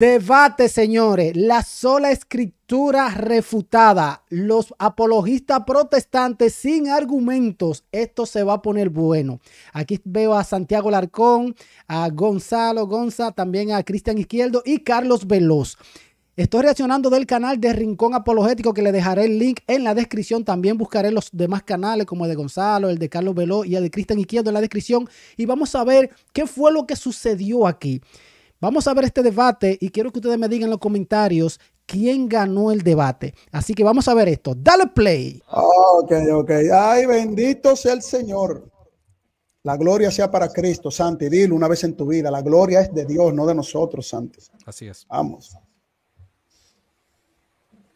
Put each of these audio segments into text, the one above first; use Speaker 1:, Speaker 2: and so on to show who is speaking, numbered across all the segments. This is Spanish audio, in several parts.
Speaker 1: Debate, señores, la sola escritura refutada, los apologistas protestantes sin argumentos, esto se va a poner bueno. Aquí veo a Santiago Larcón, a Gonzalo Gonza, también a Cristian Izquierdo y Carlos Veloz. Estoy reaccionando del canal de Rincón Apologético, que le dejaré el link en la descripción. También buscaré los demás canales como el de Gonzalo, el de Carlos Veloz y el de Cristian Izquierdo en la descripción. Y vamos a ver qué fue lo que sucedió aquí. Vamos a ver este debate y quiero que ustedes me digan en los comentarios quién ganó el debate. Así que vamos a ver esto. Dale play.
Speaker 2: Ok. Ay, bendito sea el Señor. La gloria sea para Cristo, Santi. Dilo una vez en tu vida. La gloria es de Dios, no de nosotros, Santi.
Speaker 3: Así es.
Speaker 2: Vamos.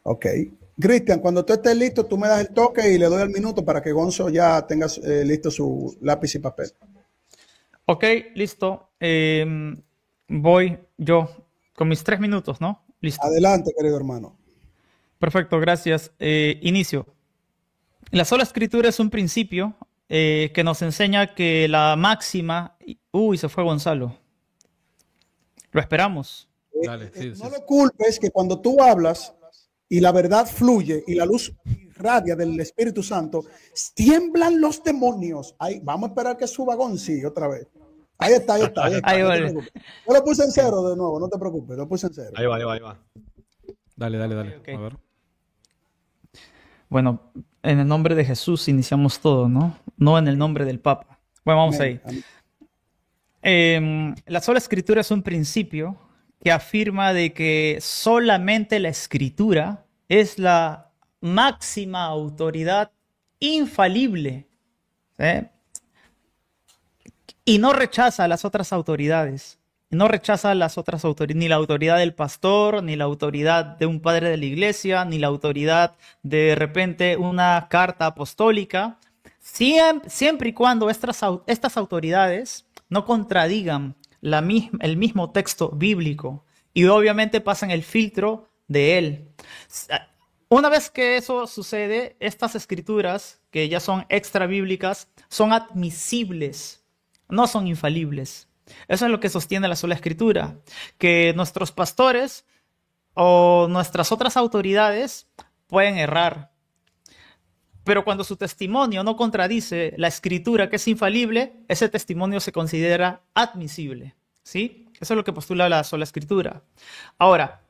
Speaker 2: Ok. Cristian, cuando tú estés listo, tú me das el toque y le doy el minuto para que Gonzo ya tenga listo su lápiz y papel.
Speaker 4: Ok, listo. Voy yo con mis 3 minutos, ¿no? Listo.
Speaker 2: Adelante, querido hermano.
Speaker 4: Perfecto, gracias. Inicio. La sola escritura es un principio que nos enseña que la máxima... Uy, se fue Gonzalo. Lo esperamos.
Speaker 3: Dale, sí.
Speaker 2: No lo culpes, que cuando tú hablas y la verdad fluye y la luz irradia del Espíritu Santo, tiemblan los demonios. Ahí, vamos a esperar que suba Gonzi otra vez. Ahí está.
Speaker 4: Ahí vale.
Speaker 2: Yo lo puse en cero de nuevo, no te preocupes, lo puse en cero.
Speaker 3: Ahí va. Dale.
Speaker 4: Ok.
Speaker 3: A ver.
Speaker 4: Bueno, en el nombre de Jesús iniciamos todo, ¿no? No en el nombre del Papa. Bueno, vamos ahí. La sola escritura es un principio que afirma de que solamente la escritura es la máxima autoridad infalible, ¿sí? Y no rechaza a las otras autoridades. No rechaza a las otras autoridades, ni la autoridad del pastor, ni la autoridad de un padre de la iglesia, ni la autoridad de repente una carta apostólica, siempre y cuando estas autoridades no contradigan el mismo texto bíblico y obviamente pasan el filtro de él. Una vez que eso sucede, estas escrituras, que ya son extra bíblicas, son admisibles. No son infalibles. Eso es lo que sostiene la sola escritura, que nuestros pastores o nuestras otras autoridades pueden errar, pero cuando su testimonio no contradice la escritura, que es infalible, ese testimonio se considera admisible, ¿sí? Eso es lo que postula la sola escritura. Ahora,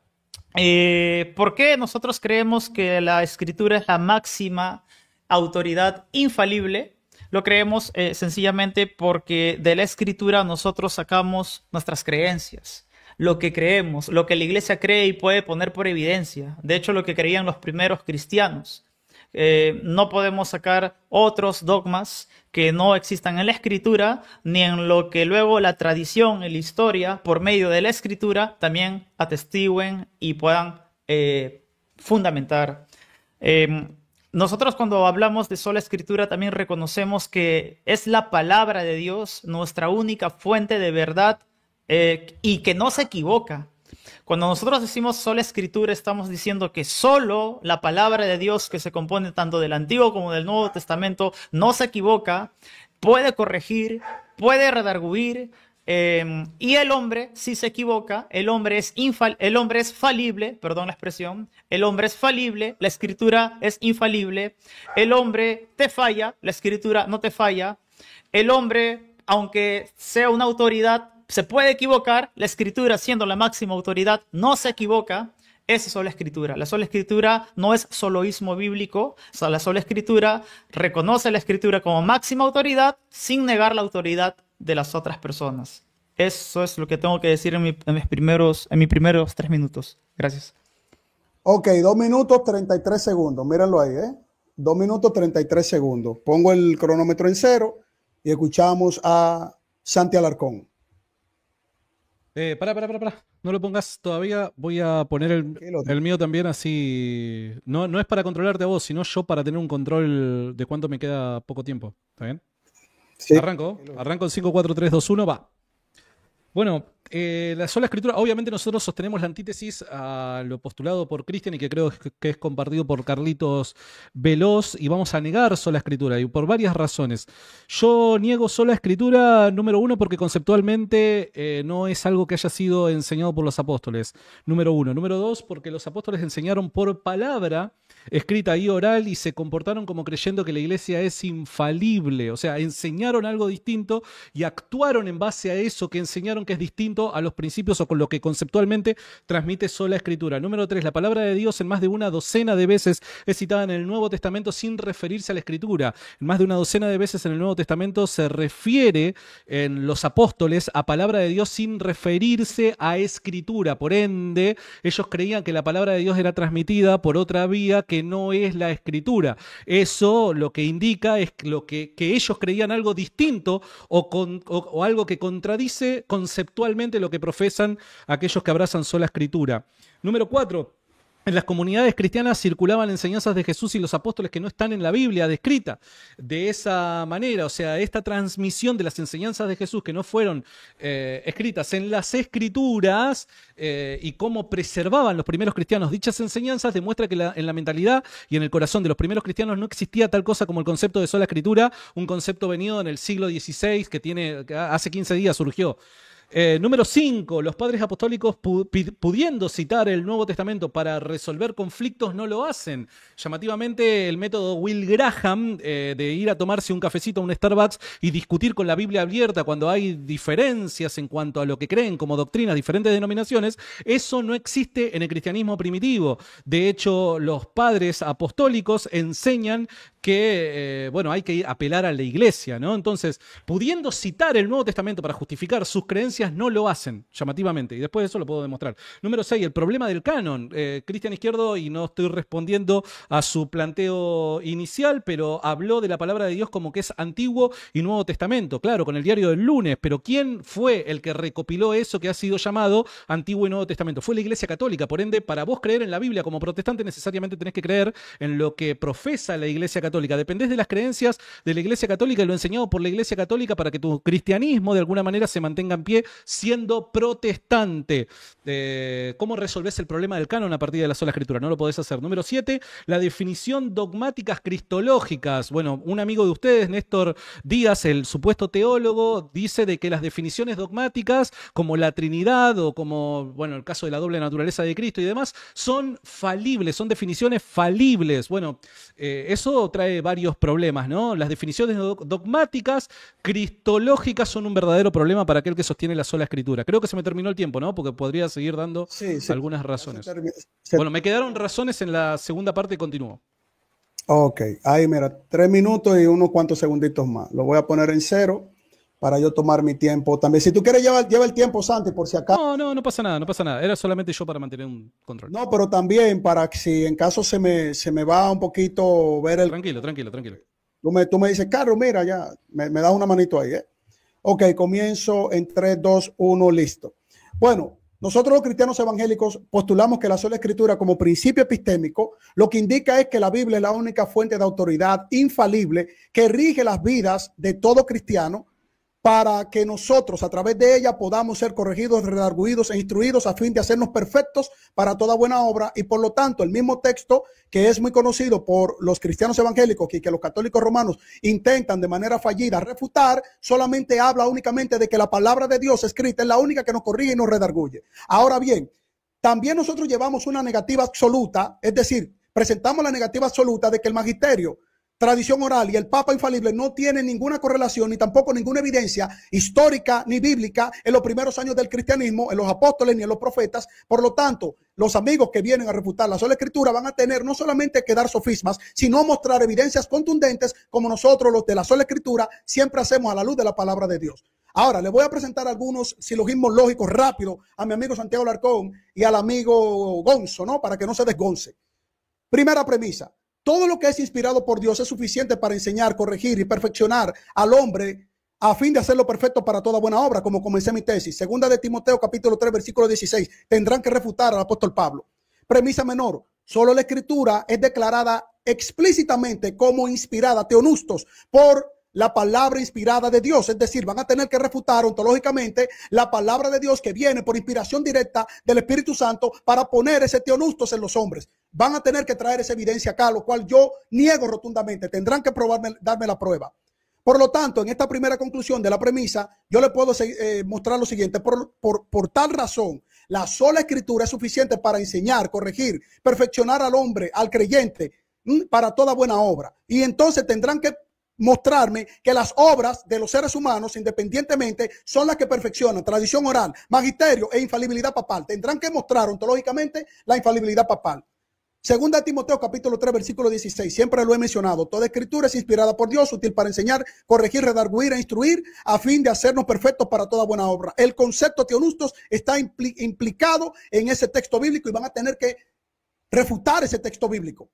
Speaker 4: ¿por qué nosotros creemos que la escritura es la máxima autoridad infalible? Lo creemos sencillamente porque de la escritura nosotros sacamos nuestras creencias, lo que creemos, lo que la iglesia cree y puede poner por evidencia. De hecho, lo que creían los primeros cristianos. No podemos sacar otros dogmas que no existan en la escritura, ni en lo que luego la tradición y la historia, por medio de la escritura, también atestiguen y puedan fundamentar. Nosotros cuando hablamos de sola escritura también reconocemos que es la palabra de Dios, nuestra única fuente de verdad y que no se equivoca. Cuando nosotros decimos sola escritura, estamos diciendo que solo la palabra de Dios, que se compone tanto del Antiguo como del Nuevo Testamento, no se equivoca, puede corregir, puede redarguir, y el hombre, si se equivoca, el hombre es falible, perdón la expresión, el hombre es falible, la escritura es infalible, el hombre te falla, la escritura no te falla, el hombre, aunque sea una autoridad, se puede equivocar, la escritura, siendo la máxima autoridad, no se equivoca. Esa es sola escritura. La sola escritura no es soloísmo bíblico. O sea, la sola escritura reconoce la escritura como máxima autoridad sin negar la autoridad de las otras personas. Eso es lo que tengo que decir en mis primeros 3 minutos. Gracias.
Speaker 2: Ok, 2 minutos 33 segundos. Mírenlo ahí, 2 minutos 33 segundos. Pongo el cronómetro en cero y escuchamos a Santi Alarcón.
Speaker 3: Para. No lo pongas todavía. Voy a poner el mío también así. No es para controlarte a vos, sino yo para tener un control de cuánto me queda poco tiempo. ¿Está bien? Sí. Arranco en 5, 4, 3, 2, 1, va. Bueno, la sola escritura, obviamente nosotros sostenemos la antítesis a lo postulado por Cristian y que creo que es compartido por Carlitos Veloz, y vamos a negar sola escritura y por varias razones. Yo niego sola escritura, número uno, porque conceptualmente no es algo que haya sido enseñado por los apóstoles, número uno. Número dos, porque los apóstoles enseñaron por palabra escrita y oral y se comportaron como creyendo que la iglesia es infalible, o sea, enseñaron algo distinto y actuaron en base a eso que enseñaron que es distinto a los principios o con lo que conceptualmente transmite sola escritura. Número 3, la palabra de Dios en más de una docena de veces es citada en el Nuevo Testamento sin referirse a la escritura. En más de una docena de veces en el Nuevo Testamento se refiere en los apóstoles a palabra de Dios sin referirse a escritura. Por ende, ellos creían que la palabra de Dios era transmitida por otra vía que no es la escritura. Eso lo que indica es que ellos creían algo distinto o algo que contradice conceptualmente lo que profesan aquellos que abrazan sola escritura. Número 4. En las comunidades cristianas circulaban enseñanzas de Jesús y los apóstoles que no están en la Biblia descrita de esa manera. O sea, esta transmisión de las enseñanzas de Jesús que no fueron escritas en las Escrituras y cómo preservaban los primeros cristianos dichas enseñanzas demuestra que en la mentalidad y en el corazón de los primeros cristianos no existía tal cosa como el concepto de sola escritura, un concepto venido en el siglo XVI que hace 15 días surgió. Número 5, los padres apostólicos pudiendo citar el Nuevo Testamento para resolver conflictos no lo hacen. Llamativamente el método Will Graham de ir a tomarse un cafecito a un Starbucks y discutir con la Biblia abierta cuando hay diferencias en cuanto a lo que creen como doctrinas diferentes denominaciones, eso no existe en el cristianismo primitivo. De hecho, los padres apostólicos enseñan que, bueno, hay que apelar a la iglesia, ¿no? Entonces, pudiendo citar el Nuevo Testamento para justificar sus creencias, no lo hacen, llamativamente, y después de eso lo puedo demostrar. Número 6, el problema del canon. Cristian Izquierdo, y no estoy respondiendo a su planteo inicial, pero habló de la palabra de Dios como que es Antiguo y Nuevo Testamento, claro, con el diario del lunes, pero ¿quién fue el que recopiló eso que ha sido llamado Antiguo y Nuevo Testamento? Fue la Iglesia Católica. Por ende, para vos creer en la Biblia como protestante, necesariamente tenés que creer en lo que profesa la Iglesia Católica. Dependés de las creencias de la Iglesia Católica y lo enseñado por la Iglesia Católica para que tu cristianismo de alguna manera se mantenga en pie siendo protestante. ¿Cómo resolvés el problema del canon a partir de la sola escritura? No lo podés hacer. Número 7, la definición dogmáticas cristológicas. Bueno, un amigo de ustedes, Néstor Díaz, el supuesto teólogo, dice de que las definiciones dogmáticas como la Trinidad o como, bueno, el caso de la doble naturaleza de Cristo y demás, son falibles, son definiciones falibles. Bueno, eso trae varios problemas, ¿no? Las definiciones dogmáticas cristológicas son un verdadero problema para aquel que sostiene la sola escritura. Creo que se me terminó el tiempo, ¿no? Porque podría seguir dando algunas razones. Bueno, me quedaron razones en la segunda parte y continúo.
Speaker 2: Ok, ahí mira, 3 minutos y unos cuantos segunditos más. Lo voy a poner en 0 para yo tomar mi tiempo también. Si tú quieres, lleva el tiempo, Santi, por si acaso.
Speaker 3: No pasa nada, no pasa nada. Era solamente yo para mantener un control.
Speaker 2: No, pero también para que si en caso se me va un poquito ver el...
Speaker 3: Tranquilo.
Speaker 2: Tú me dices, Carlos, mira, ya, me das una manito ahí, ¿eh? Ok, comienzo en 3, 2, 1, listo. Bueno, nosotros los cristianos evangélicos postulamos que la sola escritura como principio epistémico lo que indica es que la Biblia es la única fuente de autoridad infalible que rige las vidas de todo cristiano para que nosotros a través de ella podamos ser corregidos, redarguidos e instruidos a fin de hacernos perfectos para toda buena obra. Y por lo tanto, el mismo texto que es muy conocido por los cristianos evangélicos y que los católicos romanos intentan de manera fallida refutar, solamente habla únicamente de que la palabra de Dios escrita es la única que nos corrige y nos redarguye. Ahora bien, también nosotros llevamos una negativa absoluta, es decir, presentamos la negativa absoluta de que el magisterio, tradición oral y el Papa infalible no tienen ninguna correlación ni tampoco ninguna evidencia histórica ni bíblica en los primeros años del cristianismo, en los apóstoles ni en los profetas. Por lo tanto, los amigos que vienen a refutar la sola escritura van a tener no solamente que dar sofismas, sino mostrar evidencias contundentes como nosotros los de la sola escritura siempre hacemos a la luz de la palabra de Dios. Ahora, le voy a presentar algunos silogismos lógicos rápido a mi amigo Santiago Larcón y al amigo Gonzo, ¿no? Para que no se desgonce. Primera premisa. Todo lo que es inspirado por Dios es suficiente para enseñar, corregir y perfeccionar al hombre a fin de hacerlo perfecto para toda buena obra, como comencé mi tesis. Segunda de Timoteo, capítulo 3, versículo 16. Tendrán que refutar al apóstol Pablo. Premisa menor. Solo la escritura es declarada explícitamente como inspirada, teonustos, por la palabra inspirada de Dios, es decir, van a tener que refutar ontológicamente la palabra de Dios que viene por inspiración directa del Espíritu Santo para poner ese teonustos en los hombres. Van a tener que traer esa evidencia acá, lo cual yo niego rotundamente. Tendrán que probarme, darme la prueba. Por lo tanto, en esta primera conclusión de la premisa, yo le puedo mostrar lo siguiente. Por tal razón, la sola escritura es suficiente para enseñar, corregir, perfeccionar al hombre, al creyente, para toda buena obra. Y entonces tendrán que mostrarme que las obras de los seres humanos, independientemente, son las que perfeccionan tradición oral, magisterio e infalibilidad papal. Tendrán que mostrar ontológicamente la infalibilidad papal. Segunda de Timoteo capítulo 3 versículo 16, siempre lo he mencionado, toda escritura es inspirada por Dios, útil para enseñar, corregir, redarguir e instruir, a fin de hacernos perfectos para toda buena obra. El concepto teonustos está implicado en ese texto bíblico y van a tener que refutar ese texto bíblico.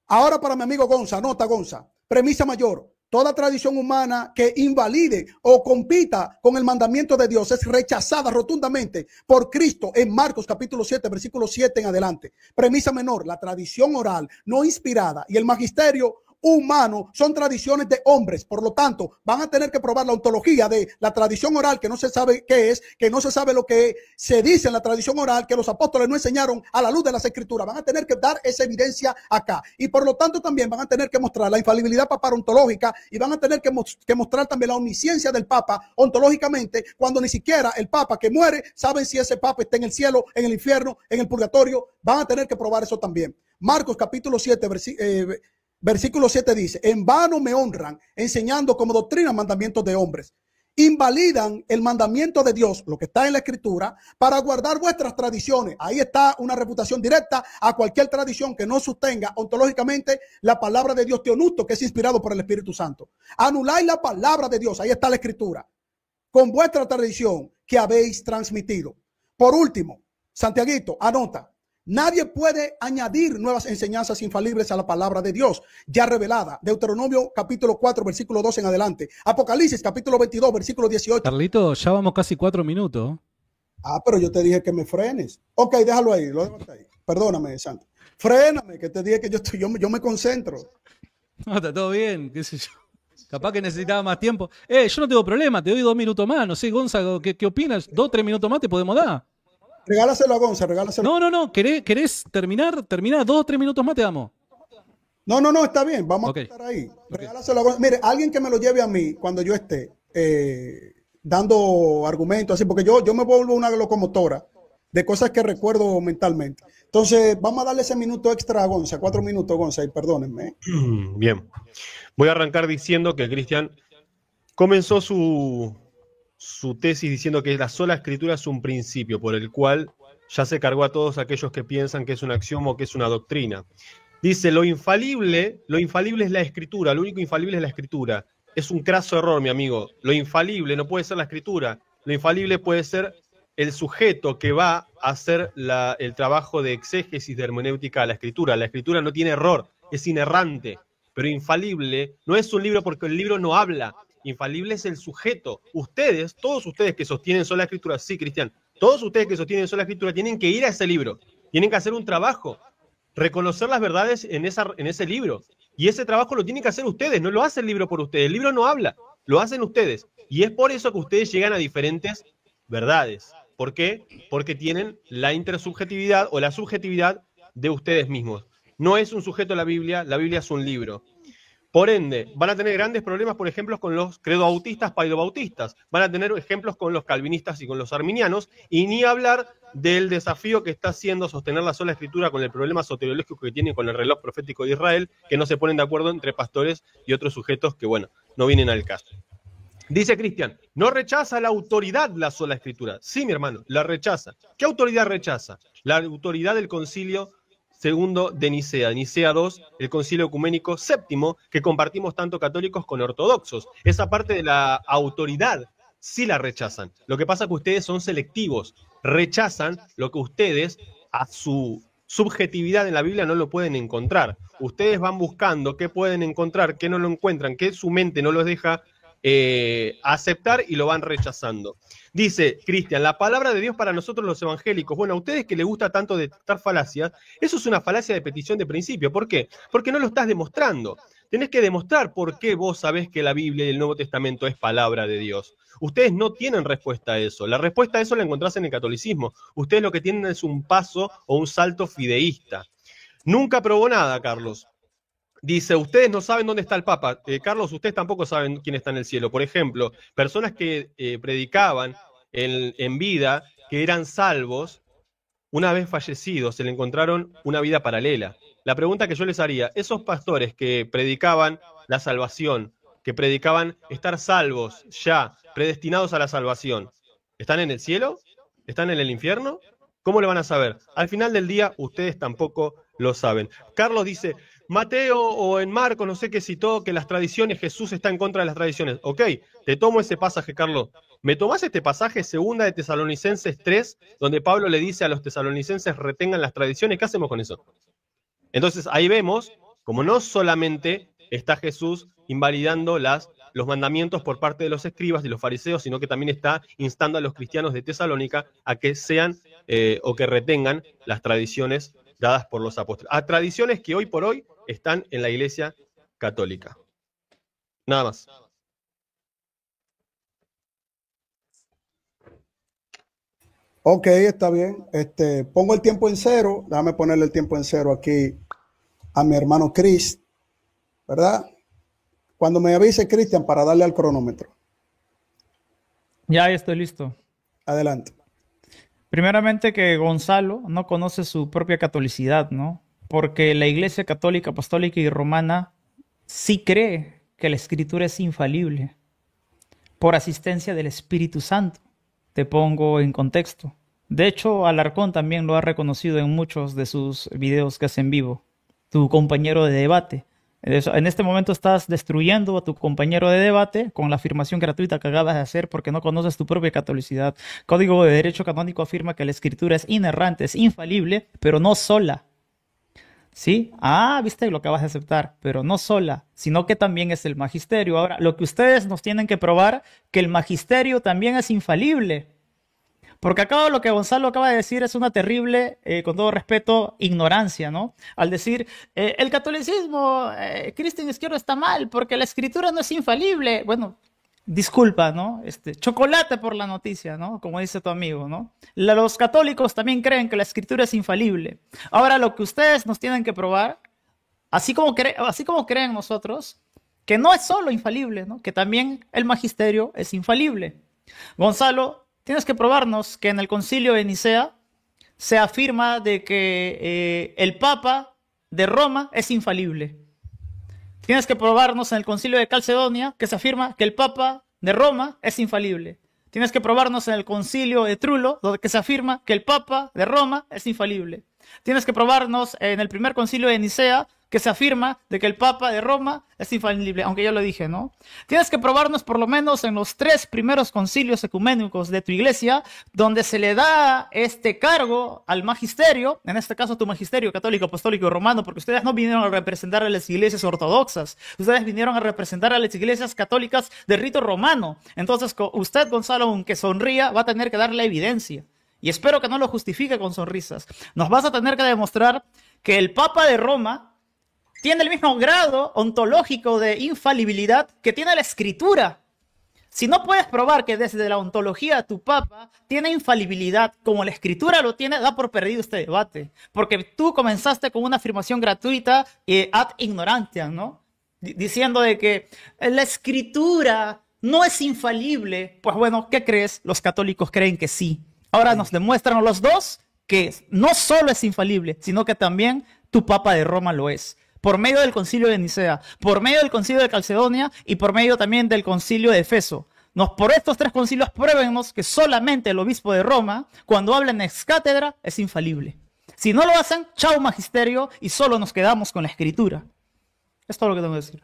Speaker 2: Ahora para mi amigo Gonza, nota Gonza, premisa mayor. Toda tradición humana que invalide o compita con el mandamiento de Dios es rechazada rotundamente por Cristo en Marcos capítulo 7, versículo 7 en adelante. Premisa menor, la tradición oral no inspirada y el magisterio humano son tradiciones de hombres. Por lo tanto, van a tener que probar la ontología de la tradición oral, que no se sabe qué es, que no se sabe lo que se dice en la tradición oral, que los apóstoles no enseñaron a la luz de las escrituras. Van a tener que dar esa evidencia acá. Y por lo tanto también van a tener que mostrar la infalibilidad papal ontológica y van a tener que mostrar también la omnisciencia del Papa ontológicamente, cuando ni siquiera el Papa que muere saben si ese Papa está en el cielo, en el infierno, en el purgatorio. Van a tener que probar eso también. Marcos capítulo 7, versículo 7 dice, en vano me honran, enseñando como doctrina mandamientos de hombres. Invalidan el mandamiento de Dios, lo que está en la escritura, para guardar vuestras tradiciones. Ahí está una reputación directa a cualquier tradición que no sostenga ontológicamente la palabra de Dios teonusto, que es inspirado por el Espíritu Santo. Anuláis la palabra de Dios, ahí está la escritura, con vuestra tradición que habéis transmitido. Por último, Santiaguito, anota. Nadie puede añadir nuevas enseñanzas infalibles a la palabra de Dios ya revelada. Deuteronomio capítulo 4 versículo 2 en adelante. Apocalipsis capítulo 22 versículo 18.
Speaker 3: Carlito, ya vamos casi 4 minutos.
Speaker 2: Ah, pero yo te dije que me frenes. Ok, déjalo ahí, lo dejo ahí. Perdóname, Santo. Fréname, que te dije que yo me concentro.
Speaker 3: No, está todo bien, qué sé yo. Capaz que necesitaba más tiempo. Yo no tengo problema, te doy 2 minutos más. No sé, Gonzalo, ¿qué opinas? 2 o 3 minutos más te podemos dar.
Speaker 2: Regálaselo a Gonza, regálaselo.
Speaker 3: No. ¿Querés terminar? Terminá, 2 o 3 minutos más te damos.
Speaker 2: No, está bien, vamos a estar ahí. Regálaselo a Gonza. Mire, alguien que me lo lleve a mí cuando yo esté dando argumentos así, porque yo me vuelvo una locomotora de cosas que recuerdo mentalmente. Entonces, vamos a darle ese minuto extra a Gonza, 4 minutos, Gonza, y perdónenme.
Speaker 5: Bien. Voy a arrancar diciendo que Cristian comenzó su tesis diciendo que la sola escritura es un principio por el cual ya se cargó a todos aquellos que piensan que es un axioma o que es una doctrina. Dice, lo infalible es la escritura, lo único infalible es la escritura. Es un craso error, mi amigo. Lo infalible no puede ser la escritura, lo infalible puede ser el sujeto que va a hacer el trabajo de exégesis de hermenéutica a la escritura. La escritura no tiene error, es inerrante, pero infalible no es un libro porque el libro no habla. Infalible es el sujeto. Ustedes, todos ustedes que sostienen sola escritura, sí, Cristian, todos ustedes que sostienen sola escritura tienen que ir a ese libro, tienen que hacer un trabajo, reconocer las verdades en ese libro. Y ese trabajo lo tienen que hacer ustedes, no lo hace el libro por ustedes. El libro no habla, lo hacen ustedes. Y es por eso que ustedes llegan a diferentes verdades. ¿Por qué? Porque tienen la intersubjetividad o la subjetividad de ustedes mismos. No es un sujeto la Biblia es un libro. Por ende, van a tener grandes problemas, por ejemplo, con los credobautistas, paidobautistas. Van a tener ejemplos con los calvinistas y con los arminianos. Y ni hablar del desafío que está haciendo sostener la sola escritura con el problema soteriológico que tienen con el reloj profético de Israel, que no se ponen de acuerdo entre pastores y otros sujetos que, bueno, no vienen al caso. Dice Cristian, no rechaza la autoridad la sola escritura. Sí, mi hermano, la rechaza. ¿Qué autoridad rechaza? La autoridad del concilio segundo de Nicea, Nicea II, el concilio ecuménico séptimo, que compartimos tanto católicos con ortodoxos. Esa parte de la autoridad sí la rechazan. Lo que pasa es que ustedes son selectivos, rechazan lo que ustedes a su subjetividad en la Biblia no lo pueden encontrar. Ustedes van buscando qué pueden encontrar, qué no lo encuentran, qué su mente no los deja aceptar y lo van rechazando. Dice Cristian, la palabra de Dios para nosotros los evangélicos. Bueno, a ustedes que les gusta tanto detectar falacias, eso es una falacia de petición de principio. ¿Por qué? Porque no lo estás demostrando. tenés que demostrar por qué vos sabés que la Biblia y el Nuevo Testamento es palabra de Dios. Ustedes no tienen respuesta a eso. La respuesta a eso la encontrás en el catolicismo. Ustedes lo que tienen es un paso o un salto fideísta. Nunca probó nada, Carlos. Dice, ustedes no saben dónde está el Papa. Carlos, ustedes tampoco saben quién está en el cielo. Por ejemplo, personas que predicaban en vida, que eran salvos, una vez fallecidos, se le encontraron una vida paralela. La pregunta que yo les haría, esos pastores que predicaban la salvación, que predicaban estar salvos ya, predestinados a la salvación, ¿están en el cielo? ¿Están en el infierno? ¿Cómo lo van a saber? Al final del día, ustedes tampoco lo saben. Carlos dice, Mateo o en Marcos, no sé qué citó, que las tradiciones, Jesús está en contra de las tradiciones. Ok, te tomo ese pasaje, Carlos. ¿Me tomás este pasaje, segunda de Tesalonicenses 3, donde Pablo le dice a los tesalonicenses retengan las tradiciones? ¿Qué hacemos con eso? Entonces ahí vemos como no solamente está Jesús invalidando los mandamientos por parte de los escribas y los fariseos, sino que también está instando a los cristianos de Tesalónica a que sean o que retengan las tradiciones dadas por los apóstoles. A tradiciones que hoy por hoy están en la Iglesia Católica. Nada más.
Speaker 2: Ok, está bien. Pongo el tiempo en cero. Déjame ponerle el tiempo en cero aquí a mi hermano Chris, ¿verdad? Cuando me avise Cristian para darle al cronómetro.
Speaker 4: Ya estoy listo.
Speaker 2: Adelante.
Speaker 4: Primeramente que Gonzalo no conoce su propia catolicidad, ¿no? Porque la Iglesia Católica, Apostólica y Romana sí cree que la Escritura es infalible por asistencia del Espíritu Santo. Te pongo en contexto. De hecho, Alarcón también lo ha reconocido en muchos de sus videos que hace en vivo. Tu compañero de debate. En este momento estás destruyendo a tu compañero de debate con la afirmación gratuita que acabas de hacer porque no conoces tu propia catolicidad. Código de Derecho Canónico afirma que la Escritura es inerrante, es infalible, pero no sola. ¿Sí? Ah, viste, lo acabas de aceptar, pero no sola, sino que también es el magisterio. Ahora, lo que ustedes nos tienen que probar, que el magisterio también es infalible. Porque acá lo que Gonzalo acaba de decir es una terrible, con todo respeto, ignorancia, ¿no? Al decir, el catolicismo, Cristian Izquierdo está mal porque la escritura no es infalible. Bueno, disculpa, ¿no? Chocolate por la noticia, ¿no? Como dice tu amigo, ¿no? Los católicos también creen que la escritura es infalible. Ahora, lo que ustedes nos tienen que probar, así como creen nosotros, que no es solo infalible, ¿no? Que también el magisterio es infalible. Gonzalo, tienes que probarnos que en el Concilio de Nicea se afirma de que el Papa de Roma es infalible. Tienes que probarnos en el Concilio de Calcedonia que se afirma que el Papa de Roma es infalible. Tienes que probarnos en el Concilio de Trulo que se afirma que el Papa de Roma es infalible. Tienes que probarnos en el primer Concilio de Nicea que se afirma de que el Papa de Roma es infalible, aunque ya lo dije, ¿no? Tienes que probarnos por lo menos en los 3 primeros concilios ecuménicos de tu iglesia, donde se le da este cargo al magisterio, en este caso tu magisterio católico, apostólico y romano, porque ustedes no vinieron a representar a las iglesias ortodoxas, ustedes vinieron a representar a las iglesias católicas de rito romano. Entonces, usted, Gonzalo, aunque sonría, va a tener que darle evidencia. Y espero que no lo justifique con sonrisas. Nos vas a tener que demostrar que el Papa de Roma tiene el mismo grado ontológico de infalibilidad que tiene la Escritura. Si no puedes probar que desde la ontología tu Papa tiene infalibilidad como la Escritura lo tiene, da por perdido este debate. Porque tú comenzaste con una afirmación gratuita ad ignorantiam, ¿no? Diciendo de que la Escritura no es infalible. Pues bueno, ¿qué crees? Los católicos creen que sí. Ahora nos demuestran los dos que no solo es infalible, sino que también tu Papa de Roma lo es. Por medio del Concilio de Nicea, por medio del Concilio de Calcedonia y por medio también del Concilio de Efeso. Por estos 3 concilios pruébennos que solamente el obispo de Roma, cuando habla en ex cátedra, es infalible. Si no lo hacen, chao magisterio y solo nos quedamos con la escritura. Es todo lo que tengo que decir.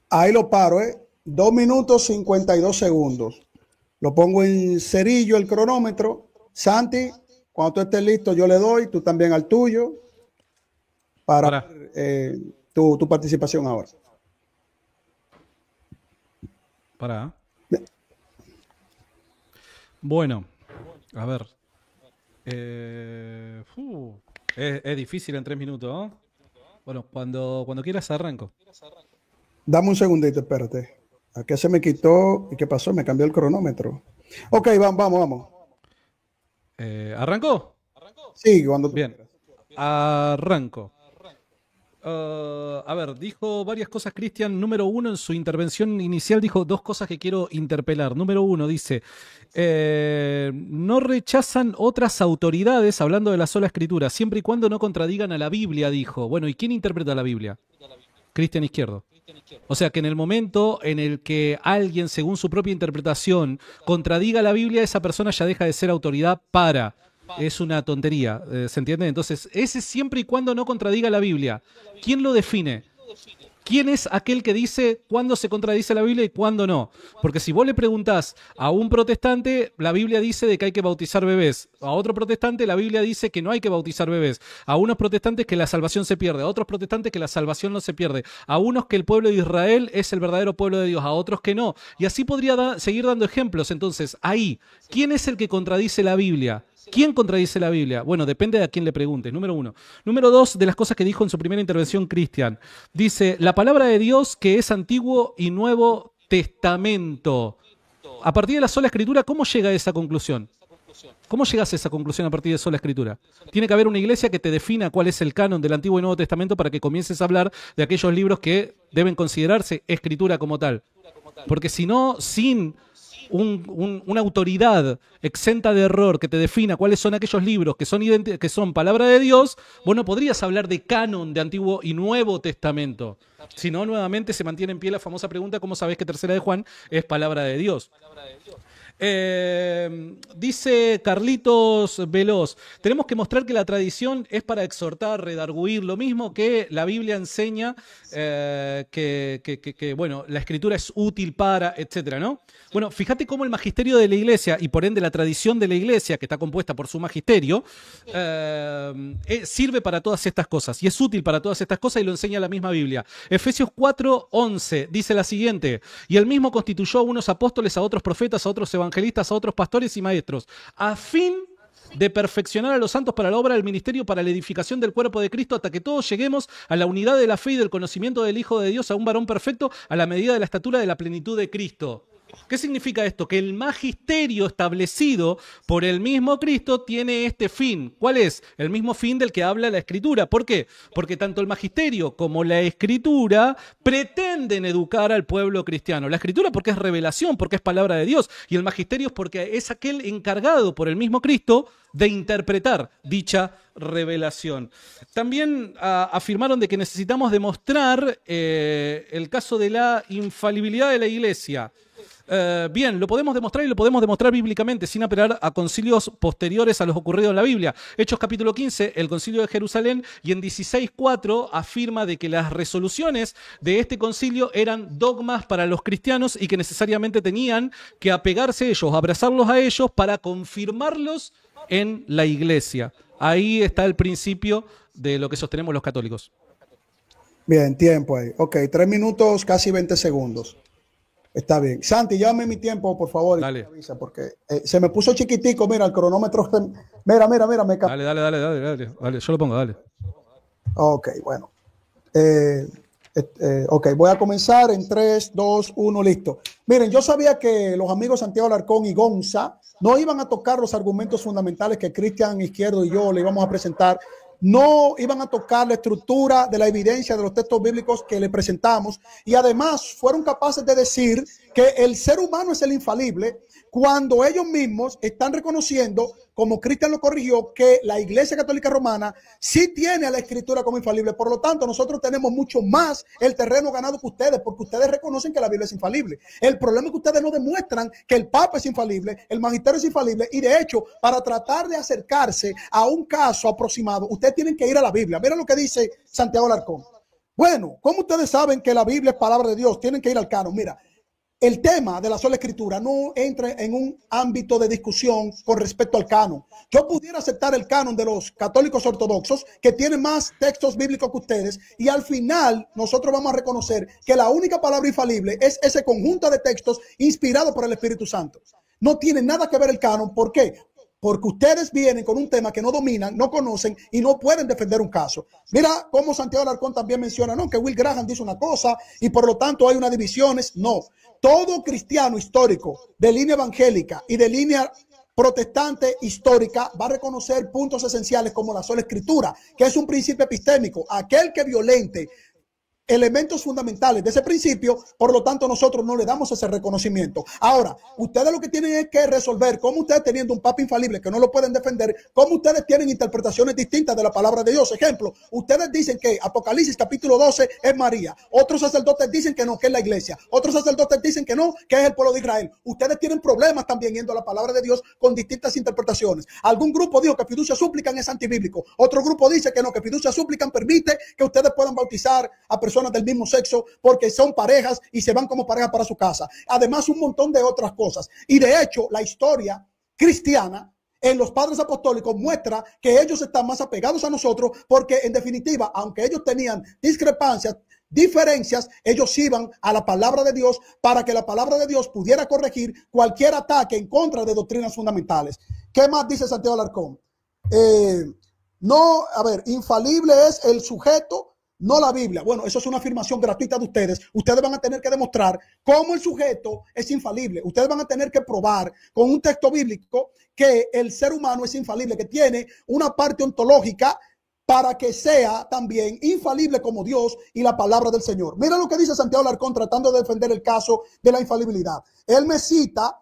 Speaker 2: Ahí lo paro, 2 minutos 52 segundos. Lo pongo en cerillo el cronómetro. Santi, cuando tú estés listo, yo le doy, tú también al tuyo. Para tu participación ahora.
Speaker 3: Para. Bueno, a ver. Es difícil en 3 minutos, ¿no? Bueno, cuando quieras arranco.
Speaker 2: Dame un segundito, espérate. Aquí se me quitó. ¿Y qué pasó? Me cambió el cronómetro. Ok, vamos.
Speaker 3: ¿Arrancó?
Speaker 2: Sí, cuando tú
Speaker 3: Bien,
Speaker 2: quieras.
Speaker 3: arranco. A ver, dijo varias cosas Cristian. Número uno, en su intervención inicial dijo dos cosas que quiero interpelar. Número uno, dice, no rechazan otras autoridades, hablando de la sola escritura, siempre y cuando no contradigan a la Biblia, dijo. Bueno, ¿y quién interpreta la Biblia? Cristian Izquierdo. O sea que en el momento en el que alguien, según su propia interpretación, contradiga la Biblia, esa persona ya deja de ser autoridad para... Es una tontería, ¿se entiende? Entonces, ese siempre y cuando no contradiga la Biblia. ¿Quién lo define? ¿Quién es aquel que dice cuándo se contradice la Biblia y cuándo no? Porque si vos le preguntás a un protestante, la Biblia dice de que hay que bautizar bebés. A otro protestante, la Biblia dice que no hay que bautizar bebés. A unos protestantes que la salvación se pierde. A otros protestantes que la salvación no se pierde. A unos que el pueblo de Israel es el verdadero pueblo de Dios. A otros que no. Y así podría seguir dando ejemplos. Entonces, ahí, ¿quién es el que contradice la Biblia? ¿Quién contradice la Biblia? Bueno, depende de a quién le preguntes, número uno. Número dos, de las cosas que dijo en su primera intervención Cristian. Dice, la palabra de Dios que es Antiguo y Nuevo Testamento. A partir de la sola escritura, ¿cómo llega a esa conclusión? ¿Cómo llegas a esa conclusión a partir de sola escritura? Tiene que haber una iglesia que te defina cuál es el canon del Antiguo y Nuevo Testamento para que comiences a hablar de aquellos libros que deben considerarse escritura como tal. Porque si no, sin... una autoridad exenta de error que te defina cuáles son aquellos libros que son palabra de Dios, vos no podrías hablar de canon de Antiguo y Nuevo Testamento. Si no, nuevamente se mantiene en pie la famosa pregunta, ¿cómo sabés que Tercera de Juan es palabra de Dios? Dice Carlitos Veloz, tenemos que mostrar que la tradición es para exhortar, redarguir, lo mismo que la Biblia enseña bueno, la escritura es útil para, etcétera, ¿no? Bueno, fíjate cómo el magisterio de la iglesia y por ende la tradición de la iglesia, que está compuesta por su magisterio, sirve para todas estas cosas y es útil para todas estas cosas y lo enseña la misma Biblia. Efesios 4:11 dice la siguiente, y él mismo constituyó a unos apóstoles, a otros profetas, a otros evangelistas, a otros pastores y maestros, a fin de perfeccionar a los santos para la obra del ministerio, para la edificación del cuerpo de Cristo, hasta que todos lleguemos a la unidad de la fe y del conocimiento del Hijo de Dios, a un varón perfecto, a la medida de la estatura de la plenitud de Cristo. ¿Qué significa esto? Que el magisterio establecido por el mismo Cristo tiene este fin. ¿Cuál es? El mismo fin del que habla la Escritura. ¿Por qué? Porque tanto el magisterio como la Escritura pretenden educar al pueblo cristiano. La Escritura porque es revelación, porque es palabra de Dios. Y el magisterio es porque es aquel encargado por el mismo Cristo de interpretar dicha revelación. También afirmaron de que necesitamos demostrar el caso de la infalibilidad de la Iglesia. Bien, lo podemos demostrar y lo podemos demostrar bíblicamente sin apelar a concilios posteriores a los ocurridos en la Biblia. Hechos capítulo 15, el concilio de Jerusalén, y en 16:4 afirma de que las resoluciones de este concilio eran dogmas para los cristianos y que necesariamente tenían que apegarse a ellos, abrazarlos a ellos para confirmarlos en la iglesia. Ahí está el principio de lo que sostenemos los católicos.
Speaker 2: Bien, tiempo ahí. Ok, 3 minutos, casi 20 segundos. Está bien. Santi, llámame mi tiempo, por favor.
Speaker 3: Dale.
Speaker 2: Y me avisa porque se me puso chiquitico. Mira, el cronómetro. Mira, me cambió.
Speaker 3: Dale. Yo lo pongo, dale.
Speaker 2: Ok, bueno. Ok, voy a comenzar en 3, 2, 1, listo. Miren, yo sabía que los amigos Santiago Alarcón y Gonza no iban a tocar los argumentos fundamentales que Cristian Izquierdo y yo le íbamos a presentar. No iban a tocar la estructura de la evidencia de los textos bíblicos que le presentamos y además fueron capaces de decir que el ser humano es el infalible cuando ellos mismos están reconociendo, como Cristian lo corrigió, que la Iglesia Católica Romana sí tiene a la Escritura como infalible. Por lo tanto, nosotros tenemos mucho más el terreno ganado que ustedes, porque ustedes reconocen que la Biblia es infalible. El problema es que ustedes no demuestran que el Papa es infalible, el Magisterio es infalible, y de hecho, para tratar de acercarse a un caso aproximado, ustedes tienen que ir a la Biblia. Miren lo que dice Santiago Alarcón. Bueno, ¿cómo ustedes saben que la Biblia es palabra de Dios? Tienen que ir al canon. Mira, el tema de la sola escritura no entra en un ámbito de discusión con respecto al canon. Yo pudiera aceptar el canon de los católicos ortodoxos que tienen más textos bíblicos que ustedes y al final nosotros vamos a reconocer que la única palabra infalible es ese conjunto de textos inspirados por el Espíritu Santo. No tiene nada que ver el canon. ¿Por qué? porque ustedes vienen con un tema que no dominan, no conocen y no pueden defender un caso. Mira cómo Santiago Alarcón también menciona, no, que Will Graham dice una cosa y por lo tanto hay unas divisiones. No, todo cristiano histórico de línea evangélica y de línea protestante histórica va a reconocer puntos esenciales como la sola escritura, que es un principio epistémico. Aquel que violente elementos fundamentales de ese principio, por lo tanto nosotros no le damos ese reconocimiento. Ahora, ustedes lo que tienen es que resolver cómo ustedes, teniendo un papa infalible que no lo pueden defender, cómo ustedes tienen interpretaciones distintas de la palabra de Dios. Ejemplo, ustedes dicen que Apocalipsis capítulo 12 es María, otros sacerdotes dicen que no, que es la iglesia, otros sacerdotes dicen que no, que es el pueblo de Israel. Ustedes tienen problemas también yendo a la palabra de Dios con distintas interpretaciones. Algún grupo dijo que fiducia súplican es antibíblico, otro grupo dice que no, que fiducia súplican permite que ustedes puedan bautizar a personas del mismo sexo porque son parejas y se van como pareja para su casa. Además, un montón de otras cosas. Y de hecho, la historia cristiana en los padres apostólicos muestra que ellos están más apegados a nosotros porque, en definitiva, aunque ellos tenían discrepancias, diferencias, ellos iban a la palabra de Dios para que la palabra de Dios pudiera corregir cualquier ataque en contra de doctrinas fundamentales. ¿Qué más dice Santiago Alarcón? No, a ver, infalible es el sujeto, no la Biblia. Bueno, eso es una afirmación gratuita de ustedes. Ustedes van a tener que demostrar cómo el sujeto es infalible. Ustedes van a tener que probar con un texto bíblico que el ser humano es infalible, que tiene una parte ontológica para que sea también infalible como Dios y la palabra del Señor. Mira lo que dice Santiago Alarcón tratando de defender el caso de la infalibilidad. Él me cita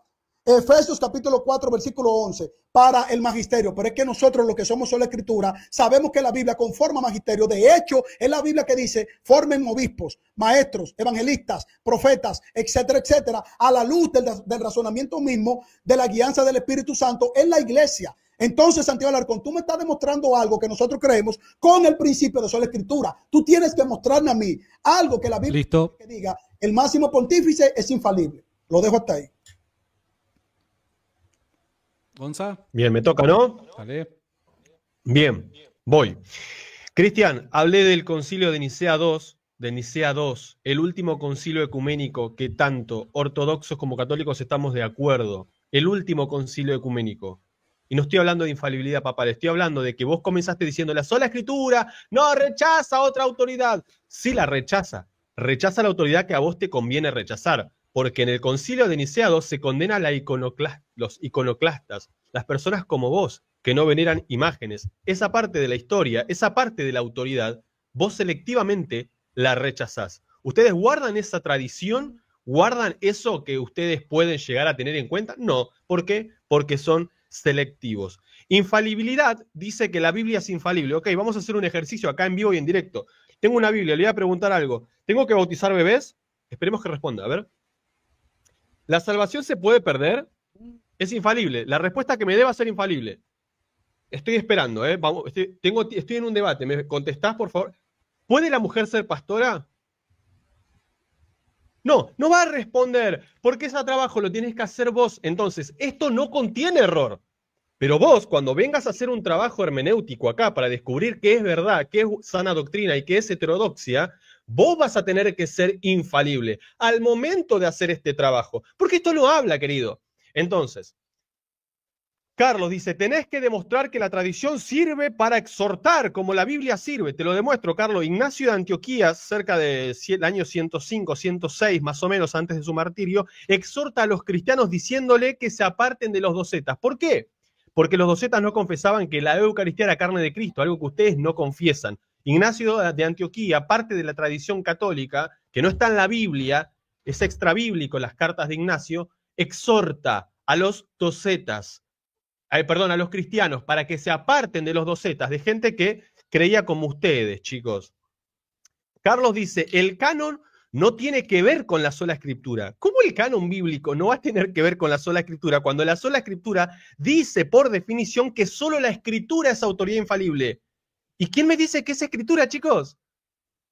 Speaker 2: Efesios capítulo 4 versículo 11 para el magisterio, pero es que nosotros los que somos sola escritura sabemos que la Biblia conforma magisterio. De hecho, es la Biblia que dice formen obispos, maestros, evangelistas, profetas, etcétera, etcétera, a la luz del razonamiento mismo de la guianza del Espíritu Santo en la iglesia. Entonces, Santiago Alarcón, tú me estás demostrando algo que nosotros creemos con el principio de sola escritura. Tú tienes que mostrarme a mí algo que la Biblia que diga el máximo pontífice es infalible. Lo dejo hasta ahí.
Speaker 3: Gonza.
Speaker 5: Bien, me toca, ¿no?
Speaker 3: Vale.
Speaker 5: Bien, voy. Cristian, hablé del concilio de Nicea II, el último concilio ecuménico que tanto ortodoxos como católicos estamos de acuerdo. El último concilio ecuménico. Y no estoy hablando de infalibilidad papal, estoy hablando de que vos comenzaste diciendo la sola escritura no rechaza otra autoridad. Sí la rechaza. Rechaza la autoridad que a vos te conviene rechazar. Porque en el concilio de Nicea II se condena a los iconoclastas, las personas como vos, que no veneran imágenes. Esa parte de la historia, esa parte de la autoridad, vos selectivamente la rechazás. ¿Ustedes guardan esa tradición? ¿Guardan eso que ustedes pueden llegar a tener en cuenta? No. ¿Por qué? Porque son selectivos. Infalibilidad dice que la Biblia es infalible. Ok, vamos a hacer un ejercicio acá en vivo y en directo. Tengo una Biblia, le voy a preguntar algo. ¿Tengo que bautizar bebés? Esperemos que responda, a ver. ¿La salvación se puede perder? Es infalible. La respuesta que me dé va a ser infalible. Estoy esperando, ¿eh? Vamos, estoy en un debate. ¿Me contestás, por favor? ¿Puede la mujer ser pastora? No, no va a responder, porque ese trabajo lo tienes que hacer vos. Entonces, esto no contiene error. Pero vos, cuando vengas a hacer un trabajo hermenéutico acá para descubrir qué es verdad, qué es sana doctrina y qué es heterodoxia, vos vas a tener que ser infalible al momento de hacer este trabajo. Porque esto no habla, querido. Entonces, Carlos dice, tenés que demostrar que la tradición sirve para exhortar, como la Biblia sirve. Te lo demuestro, Carlos. Ignacio de Antioquía, cerca del año 105, 106, más o menos antes de su martirio, exhorta a los cristianos diciéndole que se aparten de los docetas. ¿Por qué? Porque los docetas no confesaban que la Eucaristía era carne de Cristo, algo que ustedes no confiesan. Ignacio de Antioquía, parte de la tradición católica, que no está en la Biblia, es extrabíblico, las cartas de Ignacio, exhorta a los docetas, a los cristianos, para que se aparten de los docetas, de gente que creía como ustedes, chicos. Carlos dice, el canon no tiene que ver con la sola escritura. ¿Cómo el canon bíblico no va a tener que ver con la sola escritura cuando la sola escritura dice por definición que solo la escritura es autoridad infalible? ¿Y quién me dice que es escritura, chicos?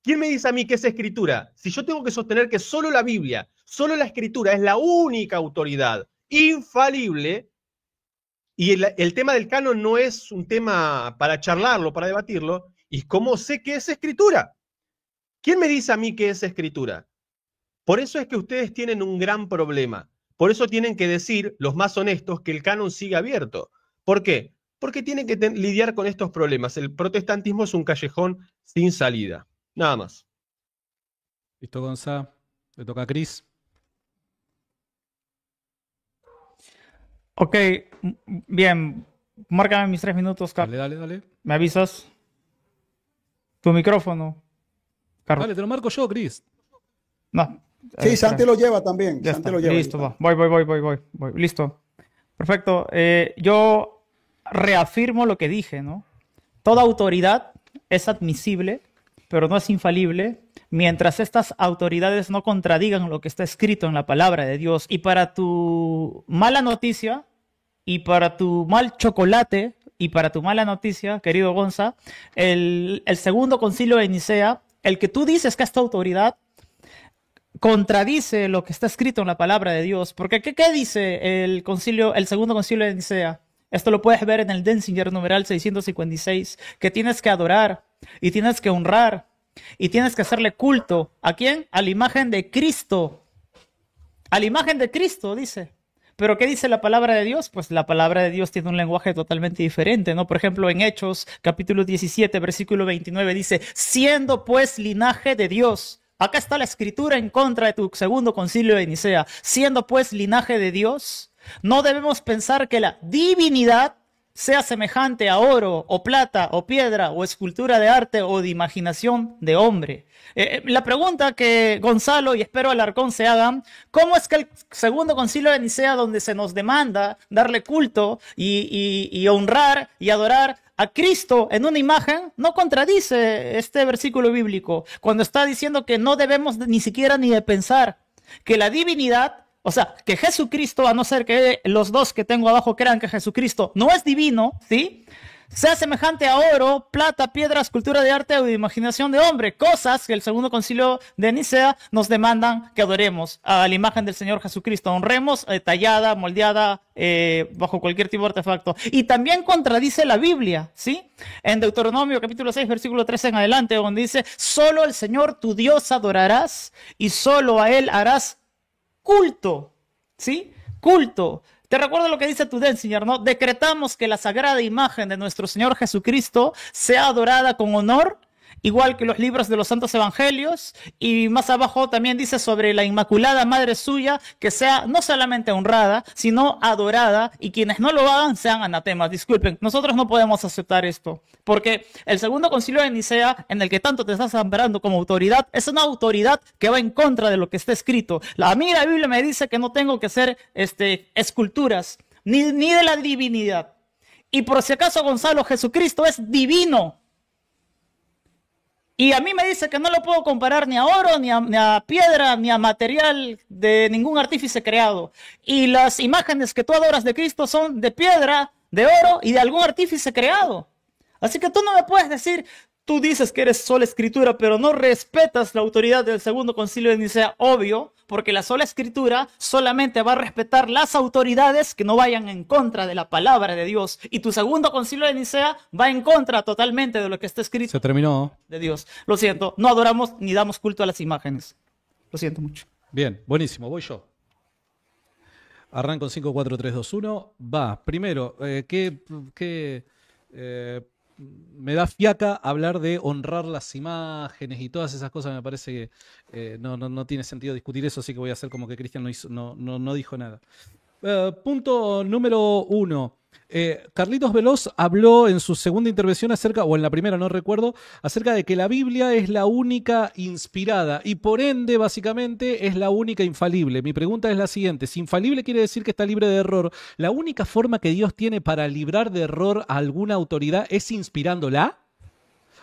Speaker 5: ¿Quién me dice a mí que es escritura? Si yo tengo que sostener que solo la Biblia, solo la escritura es la única autoridad infalible, y el tema del canon no es un tema para charlarlo, para debatirlo, ¿y cómo sé que es escritura? ¿Quién me dice a mí que es escritura? Por eso es que ustedes tienen un gran problema. Por eso tienen que decir, los más honestos, que el canon sigue abierto. ¿Por qué? Porque tiene que lidiar con estos problemas. El protestantismo es un callejón sin salida. Nada más.
Speaker 3: Listo, Gonza. Le toca a Cris.
Speaker 4: Ok, bien. Márcame mis 3 minutos, Carlos.
Speaker 3: Dale, dale, dale.
Speaker 4: ¿Me avisas? Tu micrófono, Carlos.
Speaker 3: Dale, te lo marco yo, Cris.
Speaker 4: No.
Speaker 2: Sí, Santi lo lleva también.
Speaker 4: Ya
Speaker 2: Santi
Speaker 4: está.
Speaker 2: lo lleva.
Speaker 4: Listo, va. Voy. Listo. Perfecto. Yo reafirmo lo que dije, ¿no? Toda autoridad es admisible, pero no es infalible, mientras estas autoridades no contradigan lo que está escrito en la palabra de Dios. Y para tu mala noticia, y para tu mal chocolate, y para tu mala noticia, querido Gonza, el segundo concilio de Nicea, el que tú dices que esta autoridad contradice lo que está escrito en la palabra de Dios. Porque ¿qué dice el segundo concilio de Nicea? Esto lo puedes ver en el Denzinger numeral 656, que tienes que adorar y tienes que honrar y tienes que hacerle culto. ¿A quién? A la imagen de Cristo. A la imagen de Cristo, dice. ¿Pero qué dice la palabra de Dios? Pues la palabra de Dios tiene un lenguaje totalmente diferente, ¿no? Por ejemplo, en Hechos, capítulo 17, versículo 29, dice, siendo pues linaje de Dios. Acá está la escritura en contra de tu segundo concilio de Nicea. Siendo pues linaje de Dios, no debemos pensar que la divinidad sea semejante a oro, o plata, o piedra, o escultura de arte, o de imaginación de hombre. La pregunta que Gonzalo y espero Alarcón se hagan, ¿cómo es que el segundo concilio de Nicea, donde se nos demanda darle culto y honrar y adorar a Cristo en una imagen, no contradice este versículo bíblico, cuando está diciendo que no debemos ni siquiera ni de pensar que la divinidad, o sea, que Jesucristo, a no ser que los dos que tengo abajo crean que Jesucristo no es divino, ¿sí?, sea semejante a oro, plata, piedra, escultura de arte o de imaginación de hombre, cosas que el segundo concilio de Nicea nos demandan que adoremos a la imagen del Señor Jesucristo, honremos tallada, moldeada, bajo cualquier tipo de artefacto. Y también contradice la Biblia, ¿sí? En Deuteronomio capítulo 6, versículo 13 en adelante, donde dice, solo el Señor tu Dios adorarás y solo a Él harás culto, ¿sí? Culto. Te recuerdo lo que dice tu Denzinger, ¿no? Decretamos que la sagrada imagen de nuestro Señor Jesucristo sea adorada con honor, igual que los libros de los santos evangelios, y más abajo también dice sobre la Inmaculada Madre suya, que sea no solamente honrada, sino adorada, y quienes no lo hagan sean anatemas. Disculpen, nosotros no podemos aceptar esto, porque el segundo concilio de Nicea, en el que tanto te estás amparando como autoridad, es una autoridad que va en contra de lo que está escrito. A mí la Biblia me dice que no tengo que hacer esculturas, ni de la divinidad. Y por si acaso, Gonzalo, Jesucristo es divino. Y a mí me dice que no lo puedo comparar ni a oro, ni a piedra, ni a material de ningún artífice creado. Y las imágenes que tú adoras de Cristo son de piedra, de oro y de algún artífice creado. Así que tú no me puedes decir, tú dices que eres sola escritura, pero no respetas la autoridad del segundo concilio de Nicea, obvio, porque la sola escritura solamente va a respetar las autoridades que no vayan en contra de la palabra de Dios. Y tu segundo concilio de Nicea va en contra totalmente de lo que está escrito.
Speaker 3: Se terminó.
Speaker 4: De Dios. Lo siento, no adoramos ni damos culto a las imágenes. Lo siento mucho.
Speaker 3: Bien, buenísimo, voy yo. Arranco en 5, 4, 3, 2, 1. Va, primero, me da fiaca hablar de honrar las imágenes y todas esas cosas. Me parece que no tiene sentido discutir eso, así que voy a hacer como que Cristian no dijo nada. Punto número 1. Carlitos Veloz habló en su segunda intervención acerca, o en la primera, no recuerdo, acerca de que la Biblia es la única inspirada y por ende, básicamente, es la única infalible. Mi pregunta es la siguiente: si infalible quiere decir que está libre de error, ¿la única forma que Dios tiene para librar de error a alguna autoridad es inspirándola?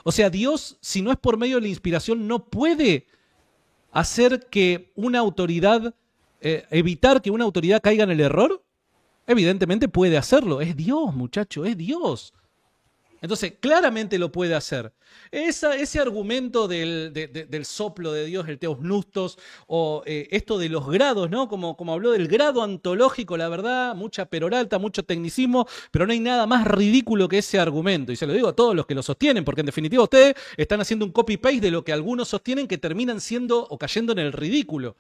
Speaker 3: O sea, Dios, si no es por medio de la inspiración, no puede hacer que una autoridad, evitar que una autoridad caiga en el error. Evidentemente puede hacerlo. Es Dios, muchacho, es Dios. Entonces, claramente lo puede hacer. Ese argumento del soplo de Dios, el Theos Nustos, o esto de los grados, ¿no? Como habló del grado antológico, la verdad, mucha perorata, mucho tecnicismo, pero no hay nada más ridículo que ese argumento. Y se lo digo a todos los que lo sostienen, porque en definitiva ustedes están haciendo un copy-paste de lo que algunos sostienen que terminan siendo o cayendo en el ridículo.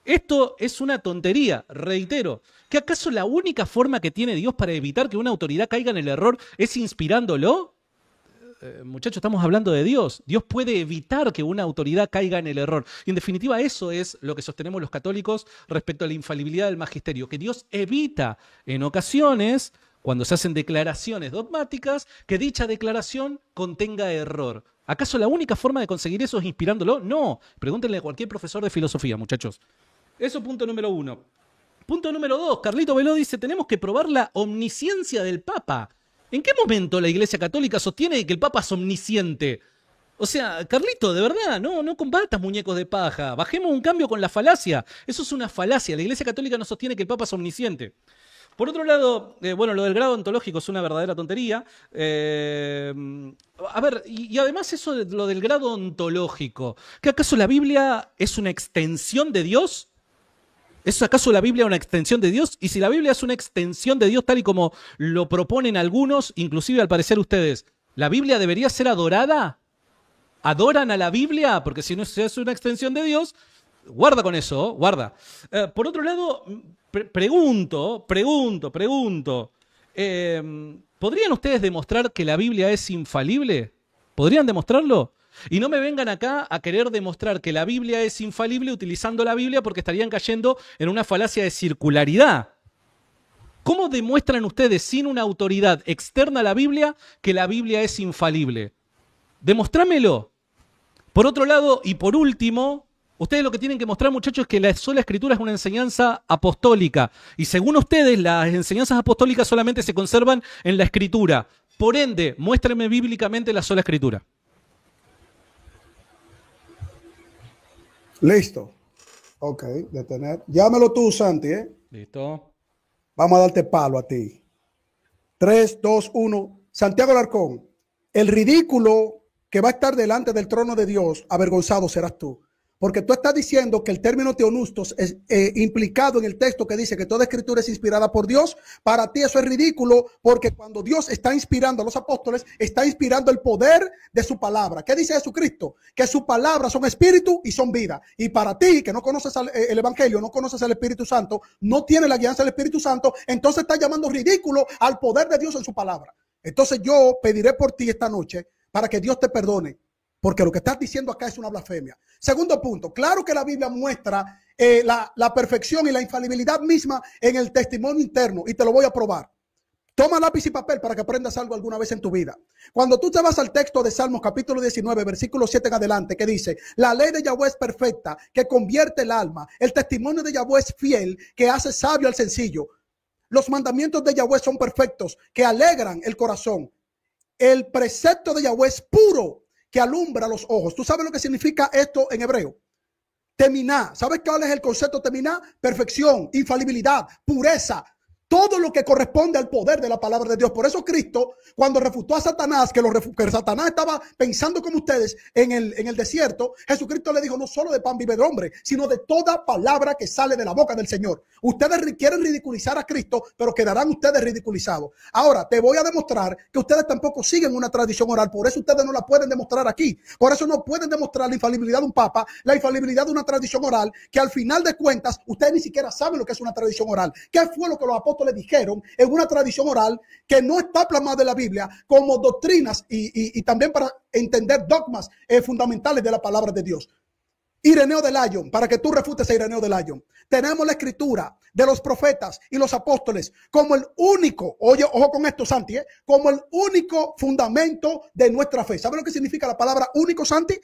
Speaker 3: Esto es una tontería, reitero. ¿Que acaso la única forma que tiene Dios para evitar que una autoridad caiga en el error es inspirándolo? Muchachos, estamos hablando de Dios. Dios puede evitar que una autoridad caiga en el error. Y en definitiva eso es lo que sostenemos los católicos respecto a la infalibilidad del magisterio, que Dios evita en ocasiones, cuando se hacen declaraciones dogmáticas, que dicha declaración contenga error. ¿Acaso la única forma de conseguir eso es inspirándolo? No. Pregúntenle a cualquier profesor de filosofía, muchachos. Eso punto número 1. Punto número 2. Carlito Veló dice, tenemos que probar la omnisciencia del Papa. ¿En qué momento la Iglesia Católica sostiene que el Papa es omnisciente? O sea, Carlito, de verdad, no combatas muñecos de paja. Bajemos un cambio con la falacia. Eso es una falacia. La Iglesia Católica no sostiene que el Papa es omnisciente. Por otro lado, bueno, lo del grado ontológico es una verdadera tontería. A ver, y además eso de lo del grado ontológico. ¿Que acaso la Biblia es una extensión de Dios? ¿Es acaso la Biblia una extensión de Dios? Y si la Biblia es una extensión de Dios tal y como lo proponen algunos, inclusive al parecer ustedes, ¿la Biblia debería ser adorada? ¿Adoran a la Biblia? Porque si no es una extensión de Dios, guarda con eso, guarda. Por otro lado, pregunto. ¿Podrían ustedes demostrar que la Biblia es infalible? ¿Podrían demostrarlo? Y no me vengan acá a querer demostrar que la Biblia es infalible utilizando la Biblia porque estarían cayendo en una falacia de circularidad. ¿Cómo demuestran ustedes sin una autoridad externa a la Biblia que la Biblia es infalible? Demostrámelo. Por otro lado, y por último, ustedes lo que tienen que mostrar, muchachos, es que la sola escritura es una enseñanza apostólica. Y según ustedes, las enseñanzas apostólicas solamente se conservan en la escritura. Por ende, muéstrenme bíblicamente la sola escritura.
Speaker 2: Listo. Ok, detener. Llámelo tú, Santi, ¿eh?
Speaker 3: Listo.
Speaker 2: Vamos a darte palo a ti. 3, 2, 1. Santiago Alarcón, el ridículo que va a estar delante del trono de Dios, avergonzado serás tú. Porque tú estás diciendo que el término teonustos es implicado en el texto que dice que toda escritura es inspirada por Dios. Para ti eso es ridículo, porque cuando Dios está inspirando a los apóstoles, está inspirando el poder de su palabra. ¿Qué dice Jesucristo? Que su palabra son espíritu y son vida. Y para ti, que no conoces el evangelio, no conoces el Espíritu Santo, no tienes la guianza del Espíritu Santo, entonces estás llamando ridículo al poder de Dios en su palabra. Entonces yo pediré por ti esta noche para que Dios te perdone, porque lo que estás diciendo acá es una blasfemia. Segundo punto, claro que la Biblia muestra la perfección y la infalibilidad misma en el testimonio interno, y te lo voy a probar. Toma lápiz y papel para que aprendas algo alguna vez en tu vida. Cuando tú te vas al texto de Salmos capítulo 19, versículo 7 en adelante, que dice, la ley de Yahweh es perfecta, que convierte el alma. El testimonio de Yahweh es fiel, que hace sabio al sencillo. Los mandamientos de Yahweh son perfectos, que alegran el corazón. El precepto de Yahweh es puro, que alumbra los ojos. ¿Tú sabes lo que significa esto en hebreo? Teminá. ¿Sabes cuál es el concepto teminá? Perfección, infalibilidad, pureza. Todo lo que corresponde al poder de la palabra de Dios. Por eso Cristo, cuando refutó a Satanás, que Satanás estaba pensando como ustedes en el desierto, Jesucristo le dijo, no solo de pan vive el hombre, sino de toda palabra que sale de la boca del Señor. Ustedes quieren ridiculizar a Cristo, pero quedarán ustedes ridiculizados. Ahora, te voy a demostrar que ustedes tampoco siguen una tradición oral. Por eso ustedes no la pueden demostrar aquí. Por eso no pueden demostrar la infalibilidad de un papa, la infalibilidad de una tradición oral, que al final de cuentas, ustedes ni siquiera saben lo que es una tradición oral. ¿Qué fue lo que los apóstoles le dijeron en una tradición oral que no está plasmada en la Biblia como doctrinas y también para entender dogmas fundamentales de la palabra de Dios? Ireneo de Lyon, para que tú refutes a Ireneo de Lyon. Tenemos la escritura de los profetas y los apóstoles como el único, oye, ojo con esto, Santi, como el único fundamento de nuestra fe. ¿Sabes lo que significa la palabra único, Santi?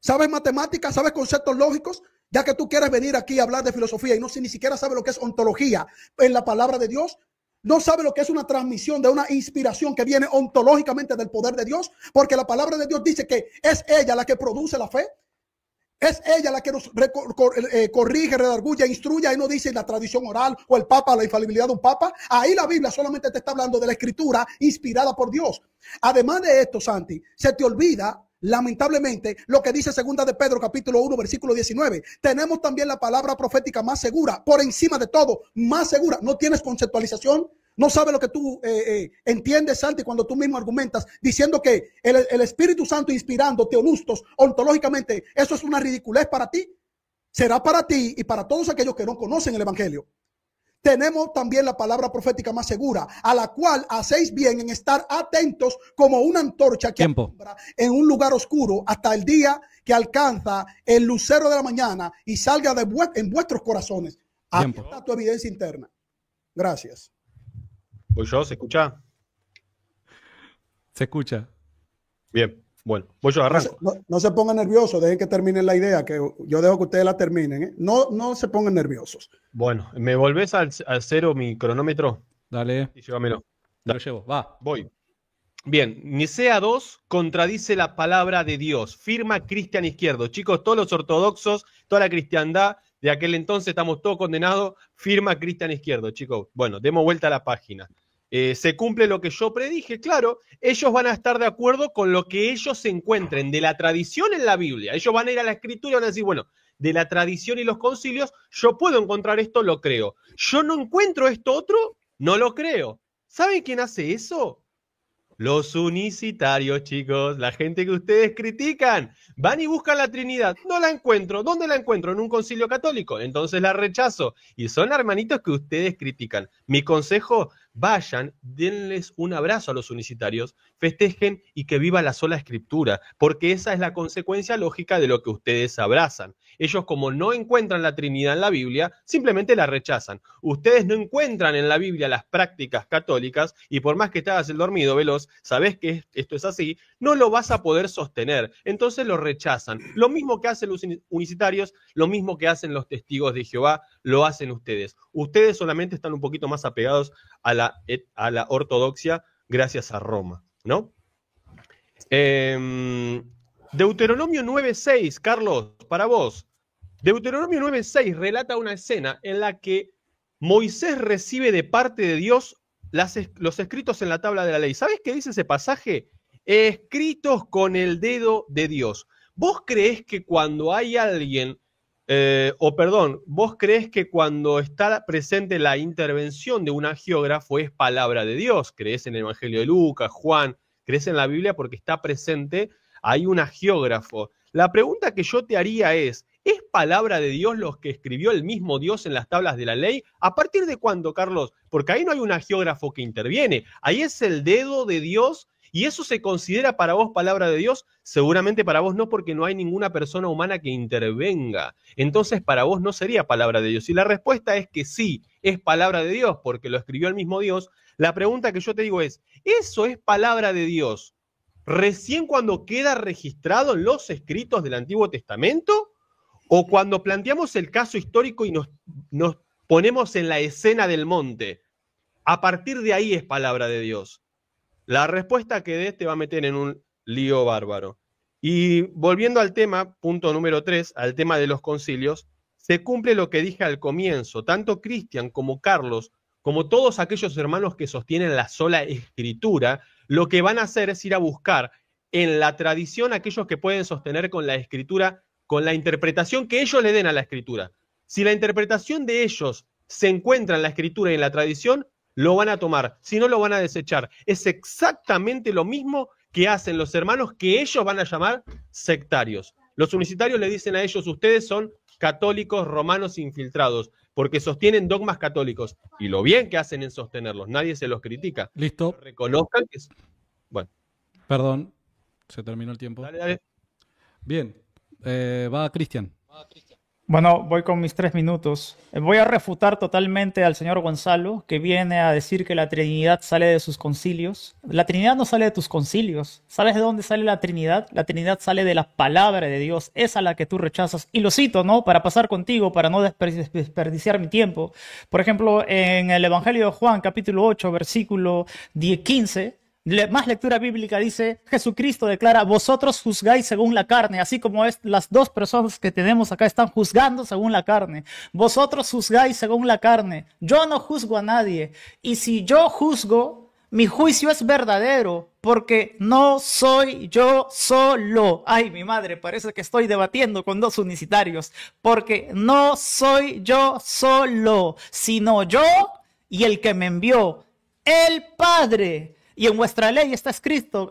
Speaker 2: ¿Sabes matemáticas? ¿Sabes conceptos lógicos? Ya que tú quieres venir aquí a hablar de filosofía y no si ni siquiera sabes lo que es ontología en la palabra de Dios, no sabes lo que es una transmisión de una inspiración que viene ontológicamente del poder de Dios, porque la palabra de Dios dice que es ella la que produce la fe, es ella la que nos corrige, redarguye, instruye. Ahí no dice la tradición oral o el papa, la infalibilidad de un papa. Ahí la Biblia solamente te está hablando de la escritura inspirada por Dios. Además de esto, Santi, se te olvida lamentablemente lo que dice segunda de Pedro capítulo 1 versículo 19. Tenemos también la palabra profética más segura, por encima de todo, más segura. No tienes conceptualización, no sabes lo que tú entiendes, Santi, cuando tú mismo argumentas diciendo que el Espíritu Santo inspirando teonustos ontológicamente, eso es una ridiculez para ti. será para ti y para todos aquellos que no conocen el Evangelio. Tenemos también la palabra profética más segura, a la cual hacéis bien en estar atentos como una antorcha que alumbra en un lugar oscuro hasta el día que alcanza el lucero de la mañana y salga en vuestros corazones. Ahí está tu evidencia interna. Gracias.
Speaker 5: ¿Voy yo? ¿Se escucha?
Speaker 3: Se escucha.
Speaker 5: Bien. Bueno, voy yo, arranco.
Speaker 2: No se pongan nerviosos, dejen que terminen la idea, que yo dejo que ustedes la terminen, ¿eh? No se pongan nerviosos.
Speaker 5: Bueno, ¿me volvés al cero mi cronómetro?
Speaker 3: Dale.
Speaker 5: Y llévamelo.
Speaker 3: Lo llevo, va.
Speaker 5: Voy. Bien, Nicea 2 contradice la palabra de Dios. Firma Cristian Izquierdo. Chicos, todos los ortodoxos, toda la cristiandad de aquel entonces, estamos todos condenados. Firma Cristian Izquierdo, chicos. Bueno, demos vuelta a la página. Se cumple lo que yo predije, claro, ellos van a estar de acuerdo con lo que ellos se encuentren de la tradición en la Biblia. Ellos van a ir a la escritura y van a decir, bueno, de la tradición y los concilios, yo puedo encontrar esto, lo creo. Yo no encuentro esto otro, no lo creo. ¿Saben quién hace eso? Los unicitarios, chicos, la gente que ustedes critican. Van y buscan la Trinidad. No la encuentro. ¿Dónde la encuentro? En un concilio católico. Entonces la rechazo. Y son hermanitos que ustedes critican. Mi consejo, vayan, denles un abrazo a los unicitarios, festejen y que viva la sola escritura, porque esa es la consecuencia lógica de lo que ustedes abrazan. Ellos, como no encuentran la Trinidad en la Biblia, simplemente la rechazan. Ustedes no encuentran en la Biblia las prácticas católicas y por más que te hagas el dormido veloz, sabes que esto es así, no lo vas a poder sostener. Entonces lo rechazan. Lo mismo que hacen los unicitarios, lo mismo que hacen los testigos de Jehová, lo hacen ustedes. Ustedes solamente están un poquito más apegados a la ortodoxia gracias a Roma, ¿no? Deuteronomio 9:6, Carlos, para vos. Deuteronomio 9:6 relata una escena en la que Moisés recibe de parte de Dios los escritos en la tabla de la ley. ¿Sabes qué dice ese pasaje? Escritos con el dedo de Dios. ¿Vos creés que cuando hay alguien, vos creés que cuando está presente la intervención de un agiógrafo es palabra de Dios? ¿Creés en el Evangelio de Lucas, Juan? ¿Creés en la Biblia porque está presente ahí un agiógrafo? La pregunta que yo te haría ¿es palabra de Dios los que escribió el mismo Dios en las tablas de la ley? ¿A partir de cuándo, Carlos? Porque ahí no hay un agiógrafo que interviene. Ahí es el dedo de Dios. ¿Y eso se considera para vos palabra de Dios? Seguramente para vos no, porque no hay ninguna persona humana que intervenga. Entonces para vos no sería palabra de Dios. Y la respuesta es que sí, es palabra de Dios, porque lo escribió el mismo Dios. La pregunta que yo te digo es, ¿eso es palabra de Dios recién cuando queda registrado en los escritos del Antiguo Testamento? ¿O cuando planteamos el caso histórico y nos ponemos en la escena del monte? A partir de ahí es palabra de Dios. La respuesta que des te va a meter en un lío bárbaro. Y volviendo al tema, punto número 3, al tema de los concilios, se cumple lo que dije al comienzo. Tanto Cristian como Carlos, como todos aquellos hermanos que sostienen la sola escritura, lo que van a hacer es ir a buscar en la tradición aquellos que pueden sostener con la escritura, con la interpretación que ellos le den a la escritura. Si la interpretación de ellos se encuentra en la escritura y en la tradición, lo van a tomar, si no lo van a desechar. Es exactamente lo mismo que hacen los hermanos que ellos van a llamar sectarios. Los unicitarios le dicen a ellos, ustedes son católicos romanos infiltrados, porque sostienen dogmas católicos. Y lo bien que hacen en sostenerlos, nadie se los critica.
Speaker 3: Listo.
Speaker 5: Reconozcan que es... Bueno.
Speaker 3: Perdón, se terminó el tiempo.
Speaker 5: Dale.
Speaker 3: Bien, va Cristian.
Speaker 4: Bueno, voy con mis 3 minutos. Voy a refutar totalmente al señor Gonzalo, que viene a decir que la Trinidad sale de sus concilios. La Trinidad no sale de tus concilios. ¿Sabes de dónde sale la Trinidad? La Trinidad sale de la palabra de Dios, esa la que tú rechazas. Y lo cito, ¿no? Para pasar contigo, para no desperdiciar mi tiempo. Por ejemplo, en el Evangelio de Juan, capítulo 8, versículo 15... Más lectura bíblica dice, Jesucristo declara, vosotros juzgáis según la carne, así como las 2 personas que tenemos acá están juzgando según la carne. Vosotros juzgáis según la carne, yo no juzgo a nadie. Y si yo juzgo, mi juicio es verdadero, porque no soy yo solo. Ay, mi madre, parece que estoy debatiendo con 2 unicitarios, porque no soy yo solo, sino yo y el que me envió, el Padre. Y en vuestra ley está escrito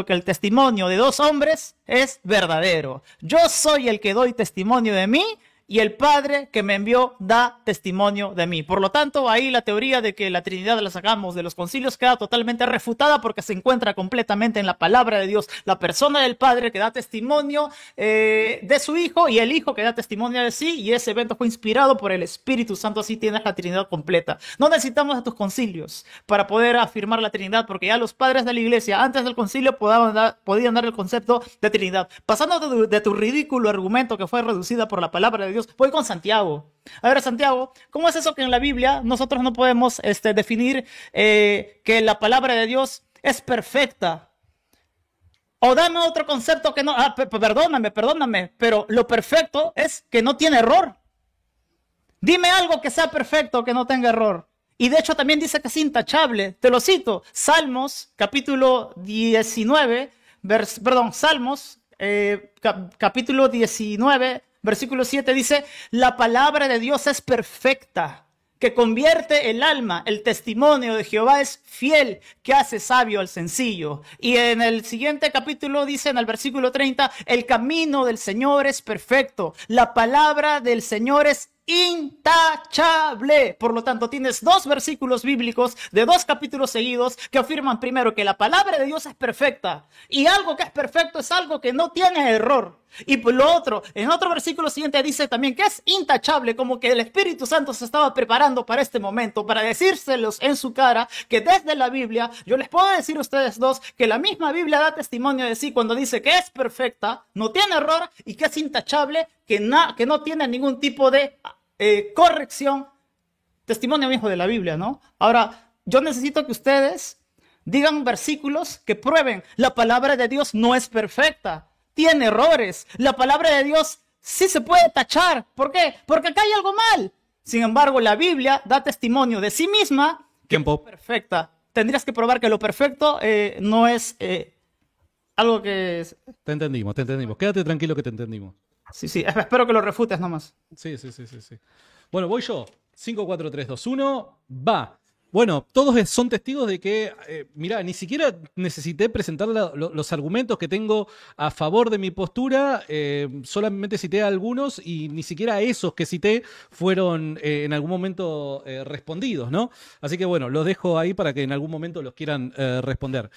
Speaker 4: que el testimonio de 2 hombres es verdadero. Yo soy el que doy testimonio de mí y el Padre que me envió da testimonio de mí. Por lo tanto, ahí la teoría de que la Trinidad la sacamos de los concilios queda totalmente refutada porque se encuentra completamente en la palabra de Dios. La persona del Padre que da testimonio de su Hijo y el Hijo que da testimonio de sí, y ese evento fue inspirado por el Espíritu Santo. Así tienes la Trinidad completa. No necesitamos de tus concilios para poder afirmar la Trinidad, porque ya los padres de la iglesia antes del concilio podían dar el concepto de Trinidad. Pasando de tu ridículo argumento que fue reducida por la palabra de Dios, voy con Santiago. A ver, Santiago, ¿cómo es eso que en la Biblia nosotros no podemos definir que la palabra de Dios es perfecta? O dame otro concepto que no... perdóname, pero lo perfecto es que no tiene error. Dime algo que sea perfecto, que no tenga error. Y de hecho también dice que es intachable. Te lo cito. Salmos, capítulo 19, Salmos, capítulo 19, versículo 7 dice: la palabra de Dios es perfecta, que convierte el alma. El testimonio de Jehová es fiel, que hace sabio al sencillo. Y en el siguiente capítulo dice, en el versículo 30, el camino del Señor es perfecto, la palabra del Señor es intachable. Por lo tanto, tienes dos versículos bíblicos de dos capítulos seguidos que afirman primero que la palabra de Dios es perfecta, y algo que es perfecto es algo que no tiene error. Y por lo otro, en otro versículo siguiente dice también que es intachable, como que el Espíritu Santo se estaba preparando para este momento, para decírselos en su cara, que desde la Biblia, yo les puedo decir a ustedes dos, que la misma Biblia da testimonio de sí cuando dice que es perfecta, no tiene error, y que es intachable, que no tiene ningún tipo de corrección. Testimonio mismo de la Biblia, ¿no? Ahora, yo necesito que ustedes digan versículos que prueben la palabra de Dios no es perfecta, tiene errores. La palabra de Dios sí se puede tachar. ¿Por qué? Porque acá hay algo mal. Sin embargo, la Biblia da testimonio de sí misma que es perfecta. Tendrías que probar que lo perfecto no es algo que...
Speaker 3: Te entendimos. Quédate tranquilo que te entendimos.
Speaker 4: Sí, espero que lo refutes nomás.
Speaker 3: Sí. Bueno, voy yo. 5, 4, 3, 2, 1. Va. Bueno, todos son testigos de que, mirá, ni siquiera necesité presentar los argumentos que tengo a favor de mi postura, solamente cité algunos y ni siquiera esos que cité fueron en algún momento respondidos, ¿no? Así que bueno, los dejo ahí para que en algún momento los quieran responder.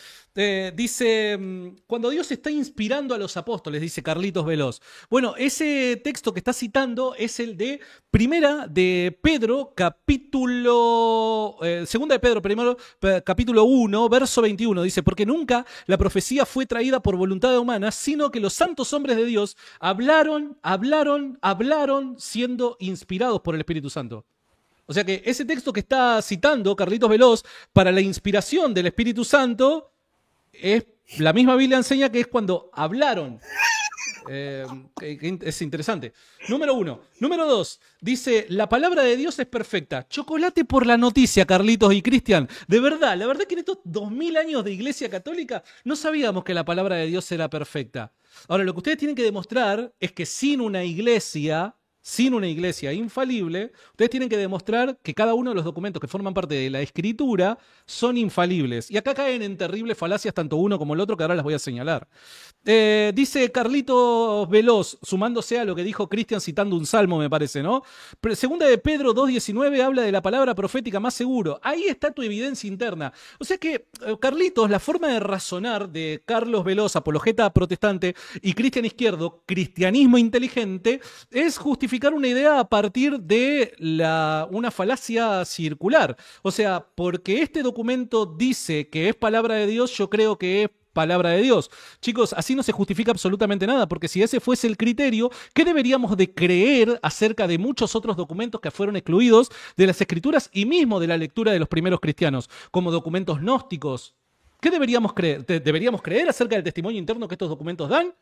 Speaker 3: Dice, cuando Dios está inspirando a los apóstoles, dice Carlitos Veloz. Bueno, ese texto que está citando es el de Primera de Pedro, Segunda de Pedro, primero, capítulo 1, verso 21, dice, porque nunca la profecía fue traída por voluntad humana, sino que los santos hombres de Dios hablaron siendo inspirados por el Espíritu Santo. O sea que ese texto que está citando Carlitos Veloz para la inspiración del Espíritu Santo, la misma Biblia enseña que es cuando hablaron. Es interesante. Número 1. Número 2. Dice, la palabra de Dios es perfecta. Chocolate por la noticia, Carlitos y Cristian. De verdad, la verdad que en estos 2000 años de Iglesia Católica no sabíamos que la palabra de Dios era perfecta. Ahora, lo que ustedes tienen que demostrar es que sin una iglesia infalible, ustedes tienen que demostrar que cada uno de los documentos que forman parte de la Escritura son infalibles. Y acá caen en terribles falacias tanto uno como el otro, que ahora las voy a señalar. Dice Carlitos Veloz, sumándose a lo que dijo Cristian citando un salmo, me parece, ¿no? Segunda de Pedro 2.19 habla de la palabra profética más seguro. Ahí está tu evidencia interna. O sea que, Carlitos, la forma de razonar de Carlos Veloz, apologeta protestante, y Cristian Izquierdo, cristianismo inteligente, es justificar una idea a partir de una falacia circular. O sea, porque este documento dice que es palabra de Dios, yo creo que es palabra de Dios. Chicos, así no se justifica absolutamente nada, porque si ese fuese el criterio, ¿qué deberíamos de creer acerca de muchos otros documentos que fueron excluidos de las Escrituras y mismo de la lectura de los primeros cristianos, como documentos gnósticos? ¿Qué deberíamos creer? ¿Deberíamos creer acerca del testimonio interno que estos documentos dan?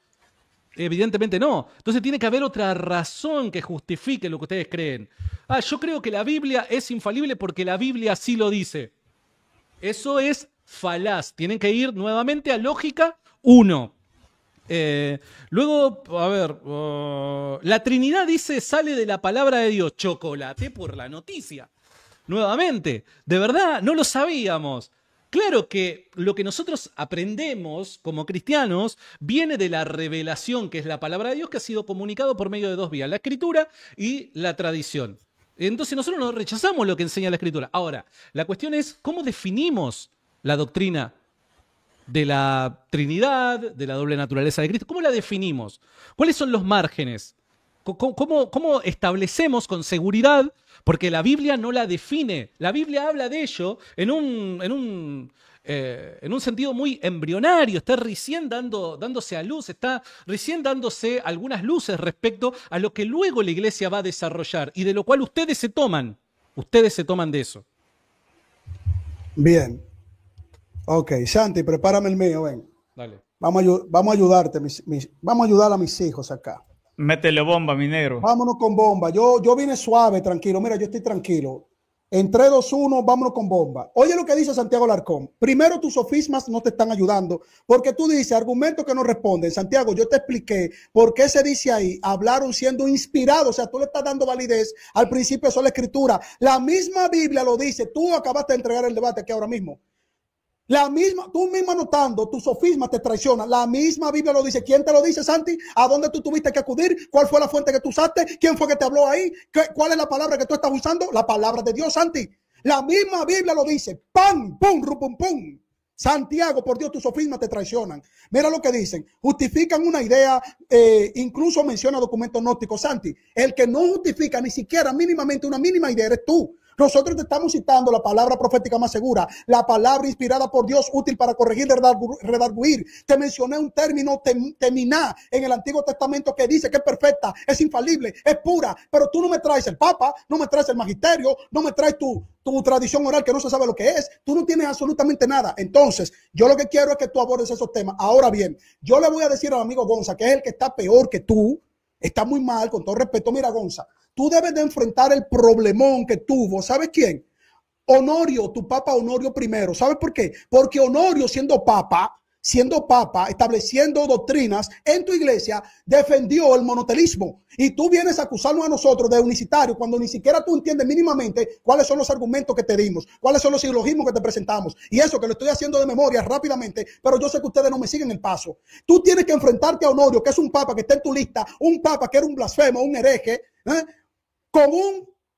Speaker 3: Evidentemente no. Entonces tiene que haber otra razón que justifique lo que ustedes creen. Yo creo que la Biblia es infalible porque la Biblia así lo dice. Eso es falaz. Tienen que ir nuevamente a lógica 1. Luego, a ver, la Trinidad dice sale de la palabra de Dios. Chocolate por la noticia. Nuevamente, de verdad, no lo sabíamos. Claro que lo que nosotros aprendemos como cristianos viene de la revelación, que es la palabra de Dios, que ha sido comunicado por medio de dos vías, la escritura y la tradición. Entonces nosotros no rechazamos lo que enseña la escritura. Ahora, la cuestión es cómo definimos la doctrina de la Trinidad, de la doble naturaleza de Cristo. ¿Cómo la definimos? ¿Cuáles son los márgenes? ¿Cómo establecemos con seguridad? Porque la Biblia no la define. La Biblia habla de ello en un sentido muy embrionario. Está recién dándose a luz, está recién dándose algunas luces respecto a lo que luego la iglesia va a desarrollar y de lo cual ustedes se toman de eso.
Speaker 2: Bien. Ok, Santi, prepárame el mío, ven.
Speaker 3: Dale.
Speaker 2: Vamos a ayudarte, vamos a ayudar a mis hijos acá.
Speaker 4: Métele bomba, mi negro.
Speaker 2: Vámonos con bomba. Yo vine suave, tranquilo. Mira, yo estoy tranquilo. En 3, 2, 1, vámonos con bomba. Oye lo que dice Santiago Alarcón. Primero, tus sofismas no te están ayudando porque tú dices argumentos que no responden. Santiago, yo te expliqué por qué se dice ahí, hablaron siendo inspirados. O sea, tú le estás dando validez al principio de la escritura. La misma Biblia lo dice. Tú acabaste de entregar el debate aquí ahora mismo. La misma, tú mismo anotando, tus sofismas te traicionan. La misma Biblia lo dice. ¿Quién te lo dice, Santi? ¿A dónde tú tuviste que acudir? ¿Cuál fue la fuente que tú usaste? ¿Quién fue que te habló ahí? ¿Cuál es la palabra que tú estás usando? La palabra de Dios, Santi. La misma Biblia lo dice. ¡Pam! ¡Pum! ¡Rupum! ¡Pum! Santiago, por Dios, tus sofismas te traicionan. Mira lo que dicen. Justifican una idea, incluso menciona documentos gnósticos. Santi, el que no justifica ni siquiera mínimamente una mínima idea eres tú. Nosotros te estamos citando la palabra profética más segura, la palabra inspirada por Dios, útil para corregir, redarguir. Te mencioné un término, teminá, en el Antiguo Testamento que dice que es perfecta, es infalible, es pura, pero tú no me traes el Papa, no me traes el magisterio, no me traes tu tradición oral que no se sabe lo que es, tú no tienes absolutamente nada. Entonces, yo lo que quiero es que tú abordes esos temas. Ahora bien, yo le voy a decir al amigo Gonza, que es el que está peor que tú, está muy mal, con todo respeto. Mira, Gonza, tú debes de enfrentar el problemón que tuvo. ¿Sabes quién? Honorio, tu papa Honorio I. ¿Sabes por qué? Porque Honorio, siendo papa, estableciendo doctrinas en tu iglesia, defendió el monotelismo. Y tú vienes a acusarnos a nosotros de unicitario cuando ni siquiera tú entiendes mínimamente cuáles son los argumentos que te dimos, cuáles son los silogismos que te presentamos. Y eso que lo estoy haciendo de memoria rápidamente, pero yo sé que ustedes no me siguen el paso. Tú tienes que enfrentarte a Honorio, que es un papa que está en tu lista, un papa que era un blasfemo, un hereje, con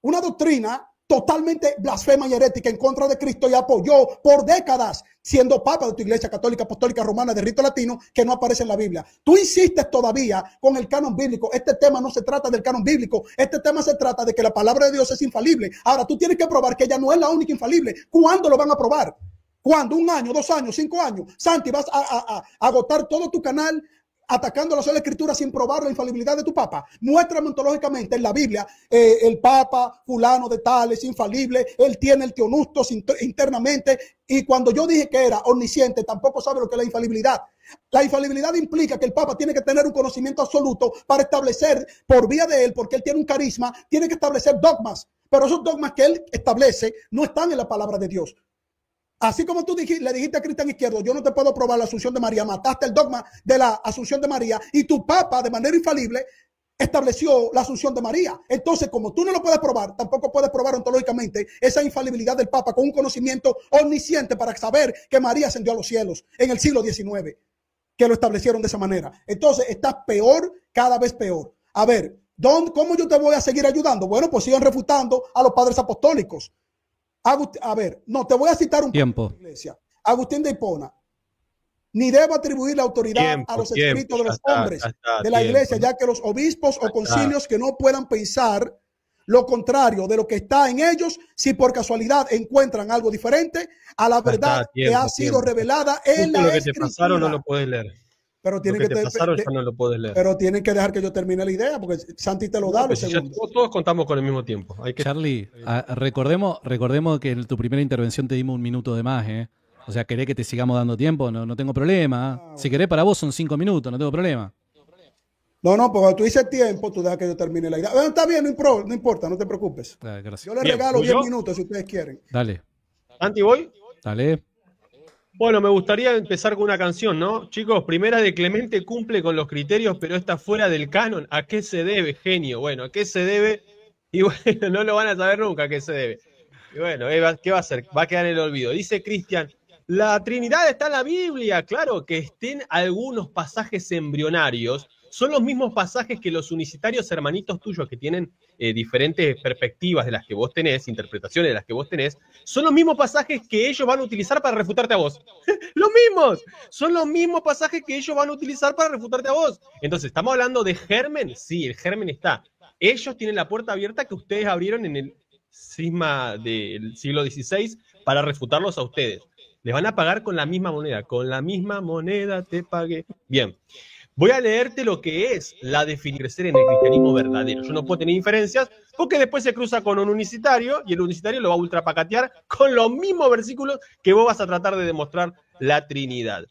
Speaker 2: una doctrina totalmente blasfema y herética en contra de Cristo, y apoyó por décadas, siendo papa de tu iglesia católica, apostólica, romana, de rito latino, que no aparece en la Biblia. Tú insistes todavía con el canon bíblico. Este tema no se trata del canon bíblico. Este tema se trata de que la palabra de Dios es infalible. Ahora, tú tienes que probar que ella no es la única infalible. ¿Cuándo lo van a probar? ¿Cuándo? ¿1 año, 2 años, 5 años? Santi, vas a agotar todo tu canal atacando la sola escritura sin probar la infalibilidad de tu papa. Muéstrame ontológicamente en la Biblia el papa fulano de tal es infalible, él tiene el teonustos internamente, y cuando yo dije que era omnisciente tampoco sabe lo que es la infalibilidad. La infalibilidad implica que el papa tiene que tener un conocimiento absoluto para establecer por vía de él, porque él tiene un carisma, tiene que establecer dogmas, pero esos dogmas que él establece no están en la palabra de Dios. Así como tú le dijiste a Cristian Izquierdo, yo no te puedo probar la asunción de María, mataste el dogma de la asunción de María, y tu papa de manera infalible estableció la asunción de María. Entonces, como tú no lo puedes probar, tampoco puedes probar ontológicamente esa infalibilidad del papa con un conocimiento omnisciente para saber que María ascendió a los cielos en el siglo XIX, que lo establecieron de esa manera. Entonces, estás peor, cada vez peor. A ver, ¿cómo yo te voy a seguir ayudando? Bueno, pues sigan refutando a los padres apostólicos. A ver, no, te voy a citar un
Speaker 3: tiempo.
Speaker 2: Iglesia. Agustín de Hipona. Ni debo atribuir la autoridad a los escritos de los hombres de la iglesia, ya que los obispos o concilios que no puedan pensar lo contrario de lo que está en ellos, si por casualidad encuentran algo diferente a la verdad que ha sido revelada en la escritura.
Speaker 5: Lo que te pasaron no lo puedes leer.
Speaker 2: Pero tienen
Speaker 5: que te pasaron ya no lo puedes leer.
Speaker 2: Pero tienen que dejar que yo termine la idea, porque Santi te lo da los segundos.
Speaker 5: Todos contamos con el mismo tiempo.
Speaker 3: Charlie, recordemos que en tu primera intervención te dimos 1 minuto de más, ¿eh? O sea, ¿querés que te sigamos dando tiempo? No tengo problema. Si querés, para vos son 5 minutos, no tengo problema.
Speaker 2: No, porque tú dices tiempo, tú dejas que yo termine la idea. Bueno, está bien, no importa, no te preocupes.
Speaker 3: Gracias.
Speaker 2: Yo le regalo 10 minutos si ustedes quieren.
Speaker 3: Dale.
Speaker 5: Santi, ¿voy?
Speaker 3: Dale.
Speaker 5: Bueno, me gustaría empezar con una canción, ¿no? Chicos, Primera de Clemente cumple con los criterios, pero está fuera del canon. ¿A qué se debe, genio? Bueno, ¿a qué se debe? Y bueno, no lo van a saber nunca a qué se debe. Y bueno, ¿qué va a hacer? Va a quedar en el olvido. Dice Cristian, la Trinidad está en la Biblia. Claro, que estén algunos pasajes embrionarios, son los mismos pasajes que los unicitarios hermanitos tuyos que tienen diferentes perspectivas de las que vos tenés, interpretaciones de las que vos tenés, son los mismos pasajes que ellos van a utilizar para refutarte a vos. Los mismos, son los mismos pasajes que ellos van a utilizar para refutarte a vos. Entonces, ¿estamos hablando de germen? Sí, el germen está. Ellos tienen la puerta abierta que ustedes abrieron en el cisma del siglo XVI para refutarlos a ustedes. Les van a pagar con la misma moneda. Con la misma moneda te pagué. Bien. Voy a leerte lo que es la definición de crecer en el cristianismo verdadero. Yo no puedo tener inferencias porque después se cruza con un unicitario y el unicitario lo va a ultrapacatear con los mismos versículos que vos vas a tratar de demostrar la Trinidad.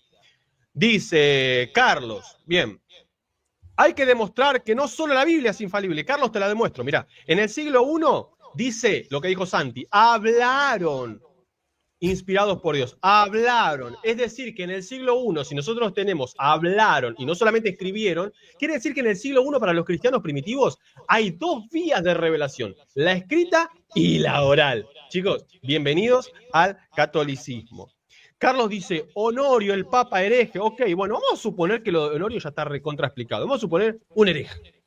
Speaker 5: Dice Carlos, bien, hay que demostrar que no solo la Biblia es infalible. Carlos, te la demuestro. Mirá, en el siglo I dice lo que dijo Santi, hablaron. Inspirados por Dios, hablaron. Es decir, que en el siglo I, si nosotros tenemos hablaron y no solamente escribieron, quiere decir que en el siglo I para los cristianos primitivos hay dos vías de revelación, la escrita y la oral. Chicos, bienvenidos al catolicismo. Carlos dice, Honorio, el papa hereje. Ok, bueno, vamos a suponer que lo de Honorio ya está recontra explicado. Vamos a suponer un hereje.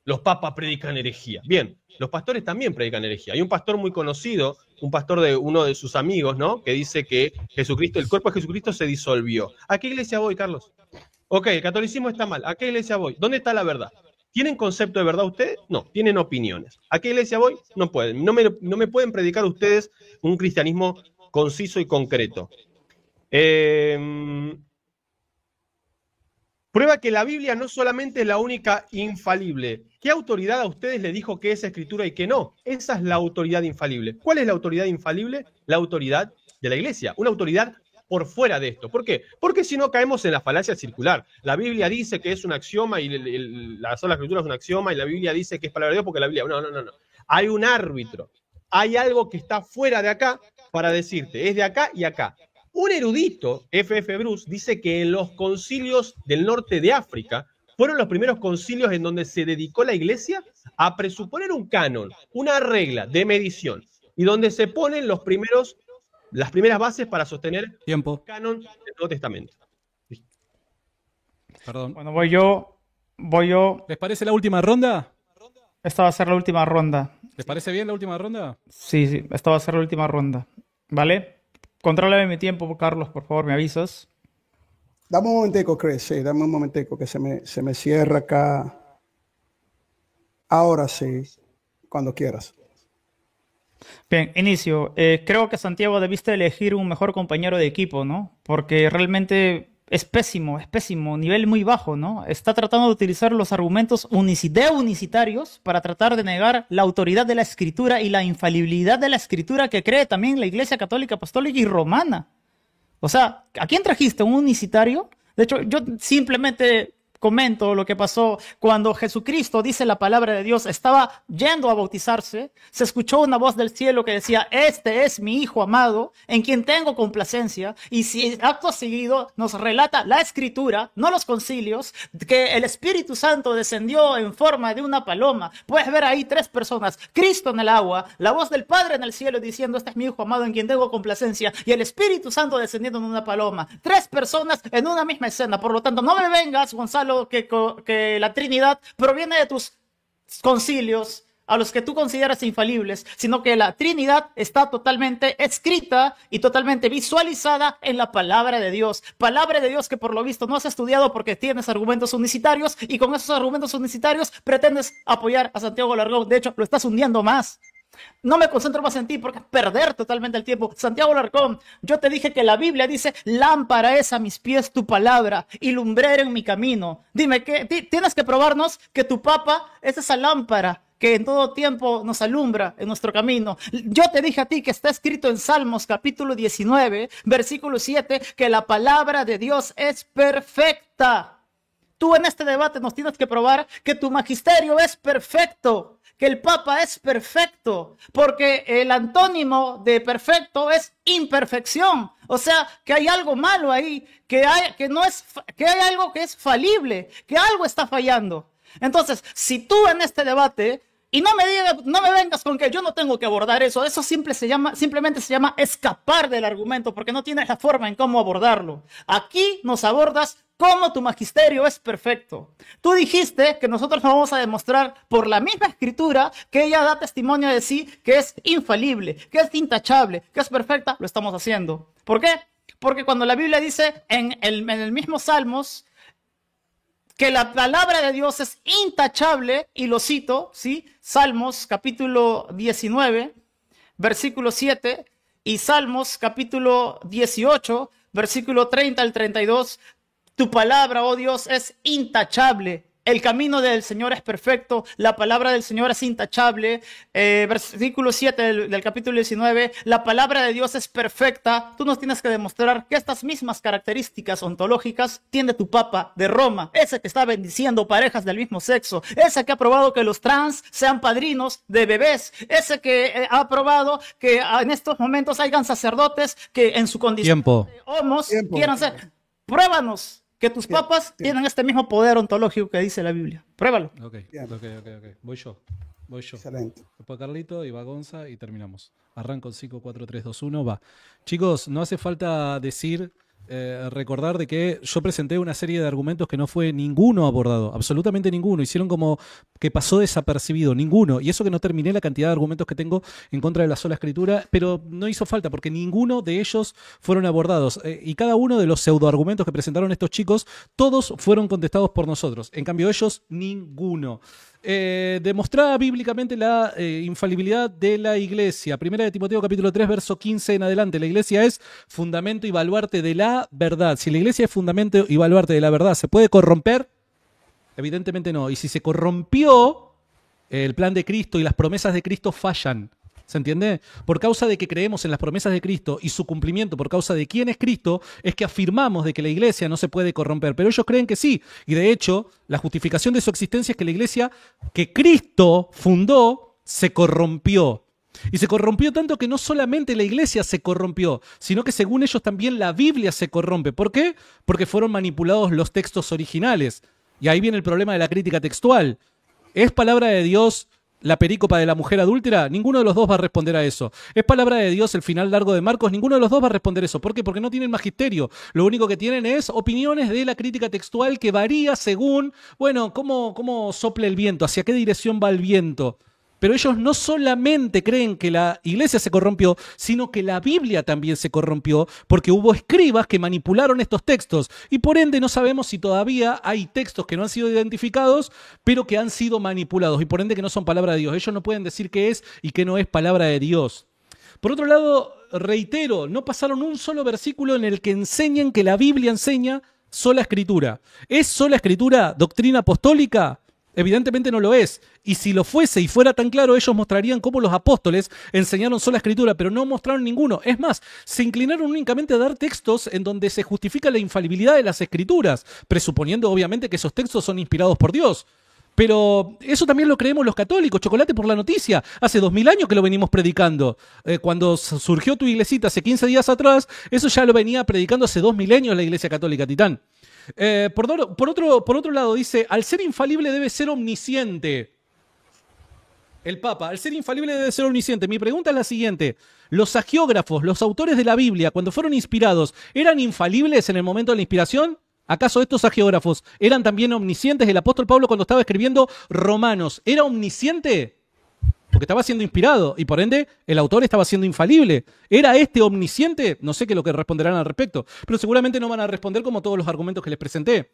Speaker 5: Los papas predican herejía. Bien, los pastores también predican herejía. Hay un pastor muy conocido, un pastor de uno de sus amigos, ¿no? Que dice que Jesucristo, el cuerpo de Jesucristo se disolvió. ¿A qué iglesia voy, Carlos? Ok, el catolicismo está mal. ¿A qué iglesia voy? ¿Dónde está la verdad? ¿Tienen concepto de verdad ustedes? No, tienen opiniones. ¿A qué iglesia voy? No pueden. No me pueden predicar ustedes un cristianismo conciso y concreto. Prueba que la Biblia no solamente es la única infalible. ¿Qué autoridad a ustedes le dijo que es escritura y que no? Esa es la autoridad infalible. ¿Cuál es la autoridad infalible? La autoridad de la iglesia. Una autoridad por fuera de esto. ¿Por qué? Porque si no caemos en la falacia circular. La Biblia dice que es un axioma y la sola escritura es un axioma y la Biblia dice que es palabra de Dios porque la Biblia... No. Hay un árbitro. Hay algo que está fuera de acá para decirte, es de acá y acá. Un erudito, F.F. Bruce, dice que en los concilios del norte de África fueron los primeros concilios en donde se dedicó la iglesia a presuponer un canon, una regla de medición, y donde se ponen las primeras bases para sostener el canon del Nuevo Testamento.
Speaker 3: Perdón.
Speaker 4: Bueno, voy yo.
Speaker 3: ¿Les parece la última ronda?
Speaker 4: Esta va a ser la última ronda.
Speaker 3: ¿Les parece bien la última ronda?
Speaker 4: Sí, esta va a ser la última ronda. ¿Vale? Contrólame mi tiempo, Carlos, por favor, me avisas.
Speaker 2: Dame un momentico, Chris, sí, dame un momentico que se me cierra acá. Ahora sí, cuando quieras.
Speaker 4: Bien, inicio. Creo que Santiago debiste elegir un mejor compañero de equipo, ¿no? Porque realmente es pésimo, nivel muy bajo, ¿no? Está tratando de utilizar los argumentos unicitarios para tratar de negar la autoridad de la Escritura y la infalibilidad de la Escritura que cree también la Iglesia Católica, Apostólica y Romana. O sea, ¿a quién trajiste? ¿Un unicitario? De hecho, yo simplemente comento lo que pasó cuando Jesucristo, dice la palabra de Dios, estaba yendo a bautizarse. Se escuchó una voz del cielo que decía, este es mi Hijo amado, en quien tengo complacencia. Y si acto seguido nos relata la Escritura, no los concilios, que el Espíritu Santo descendió en forma de una paloma. Puedes ver ahí 3 personas, Cristo en el agua, la voz del Padre en el cielo diciendo, este es mi Hijo amado, en quien tengo complacencia, y el Espíritu Santo descendiendo en una paloma. 3 personas en una misma escena. Por lo tanto, no me vengas, Gonzalo, que la Trinidad proviene de tus concilios a los que tú consideras infalibles, sino que la Trinidad está totalmente escrita y totalmente visualizada en la palabra de Dios. Palabra de Dios que por lo visto no has estudiado porque tienes argumentos unicitarios y con esos argumentos unicitarios pretendes apoyar a Santiago Larcón. De hecho, lo estás hundiendo más. No me concentro más en ti porque es perder totalmente el tiempo. Santiago Larcón, yo te dije que la Biblia dice, lámpara es a mis pies tu palabra y lumbrera en mi camino. Dime, tienes que probarnos que tu papa es esa lámpara que en todo tiempo nos alumbra en nuestro camino. Yo te dije a ti que está escrito en Salmos capítulo 19, versículo 7, que la palabra de Dios es perfecta. Tú en este debate nos tienes que probar que tu magisterio es perfecto, que el Papa es perfecto, porque el antónimo de perfecto es imperfección. O sea, que hay algo malo ahí, que hay algo que es falible, que algo está fallando. Entonces, si tú en este debate Y no me vengas con que yo no tengo que abordar eso. Eso simplemente se llama escapar del argumento, porque no tienes la forma en cómo abordarlo. Aquí nos abordas cómo tu magisterio es perfecto. Tú dijiste que nosotros nos vamos a demostrar por la misma escritura que ella da testimonio de sí, que es infalible, que es intachable, que es perfecta. Lo estamos haciendo. ¿Por qué? Porque cuando la Biblia dice en el mismo Salmos que la palabra de Dios es intachable, y lo cito, ¿sí? Salmos capítulo 19, versículo 7, y Salmos capítulo 18, versículo 30 al 32, tu palabra, oh Dios, es intachable. El camino del Señor es perfecto, la palabra del Señor es intachable. Versículo 7 del capítulo 19, la palabra de Dios es perfecta. Tú nos tienes que demostrar que estas mismas características ontológicas tiene tu Papa de Roma, ese que está bendiciendo parejas del mismo sexo, ese que ha aprobado que los trans sean padrinos de bebés, ese que ha aprobado que en estos momentos hayan sacerdotes que en su condición de homos quieran ser. Pruébanos que tus papas tienen este mismo poder ontológico que dice la Biblia. Pruébalo.
Speaker 3: Ok. Voy yo.
Speaker 2: Excelente.
Speaker 3: Después Carlito y va Gonza y terminamos. Arranco en 5, 4, 3, 2, 1, va. Chicos, no hace falta recordar de que yo presenté una serie de argumentos que no fue ninguno abordado, absolutamente ninguno. Hicieron como que pasó desapercibido, ninguno. Y eso que no terminé la cantidad de argumentos que tengo en contra de la sola escritura, pero no hizo falta porque ninguno de ellos fueron abordados. Y cada uno de los pseudoargumentos que presentaron estos chicos, todos fueron contestados por nosotros. En cambio ellos, ninguno. Demostraba bíblicamente la infalibilidad de la iglesia. Primera de Timoteo capítulo 3 verso 15 en adelante. La iglesia es fundamento y baluarte de la verdad. Si la iglesia es fundamento y baluarte de la verdad, ¿se puede corromper? Evidentemente no. Y si se corrompió, el plan de Cristo y las promesas de Cristo fallan. ¿Se entiende? Por causa de que creemos en las promesas de Cristo y su cumplimiento por causa de quién es Cristo, es que afirmamos de que la iglesia no se puede corromper. Pero ellos creen que sí. Y de hecho, la justificación de su existencia es que la iglesia que Cristo fundó se corrompió. Y se corrompió tanto que no solamente la iglesia se corrompió, sino que según ellos también la Biblia se corrompe. ¿Por qué? Porque fueron manipulados los textos originales. Y ahí viene el problema de la crítica textual. ¿Es palabra de Dios la perícopa de la mujer adúltera? Ninguno de los dos va a responder a eso. ¿Es palabra de Dios el final largo de Marcos? Ninguno de los dos va a responder eso. ¿Por qué? Porque no tienen magisterio. Lo único que tienen es opiniones de la crítica textual que varía según, bueno, cómo sopla el viento, hacia qué dirección va el viento. Pero ellos no solamente creen que la iglesia se corrompió, sino que la Biblia también se corrompió porque hubo escribas que manipularon estos textos. Y por ende no sabemos si todavía hay textos que no han sido identificados, pero que han sido manipulados. Y por ende que no son palabra de Dios. Ellos no pueden decir qué es y qué no es palabra de Dios. Por otro lado, reitero, no pasaron un solo versículo en el que enseñen que la Biblia enseña sola escritura. ¿Es sola escritura doctrina apostólica? Evidentemente no lo es. Y si lo fuese y fuera tan claro, ellos mostrarían cómo los apóstoles enseñaron sola escritura, pero no mostraron ninguno. Es más, se inclinaron únicamente a dar textos en donde se justifica la infalibilidad de las escrituras, presuponiendo obviamente que esos textos son inspirados por Dios. Pero eso también lo creemos los católicos, chocolate por la noticia. Hace 2000 años que lo venimos predicando. Cuando surgió tu iglesita hace 15 días atrás, eso ya lo venía predicando hace 2 milenios la iglesia católica, Titán. Por otro lado dice, al ser infalible debe ser omnisciente. El Papa, al ser infalible debe ser omnisciente. Mi pregunta es la siguiente. ¿Los hagiógrafos, los autores de la Biblia, cuando fueron inspirados, eran infalibles en el momento de la inspiración? ¿Acaso estos hagiógrafos eran también omniscientes? El apóstol Pablo cuando estaba escribiendo Romanos, ¿era omnisciente? Porque estaba siendo inspirado y por ende el autor estaba siendo infalible. ¿Era este omnisciente? No sé qué es lo que responderán al respecto, pero seguramente no van a responder como todos los argumentos que les presenté.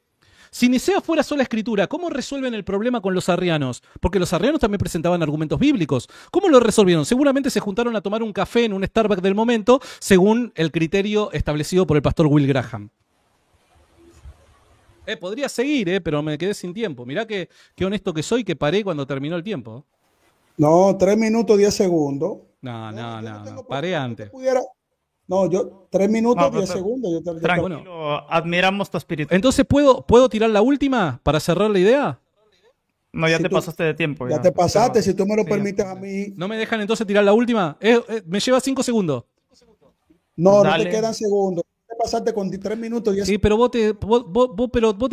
Speaker 3: Si Nicea fuera sola escritura, ¿cómo resuelven el problema con los arrianos? Porque los arrianos también presentaban argumentos bíblicos. ¿Cómo lo resolvieron? Seguramente se juntaron a tomar un café en un Starbucks del momento según el criterio establecido por el pastor Will Graham. Podría seguir, pero me quedé sin tiempo. Mirá qué honesto que soy, que paré cuando terminó el tiempo.
Speaker 2: No, 3 minutos 10 segundos.
Speaker 3: No, paré antes.
Speaker 2: No, yo 3 minutos 10 segundos.
Speaker 4: Tranquilo, admiramos tu espíritu.
Speaker 3: Entonces, ¿puedo tirar la última para cerrar la idea?
Speaker 4: No, ya si te pasaste de tiempo.
Speaker 2: Ya te pasaste, si tú me lo permites a mí.
Speaker 3: ¿No me dejan entonces tirar la última? Me lleva 5 segundos.
Speaker 2: No, dale. No te quedan segundos. pasaste con 3 minutos y
Speaker 3: Sí, pero vos te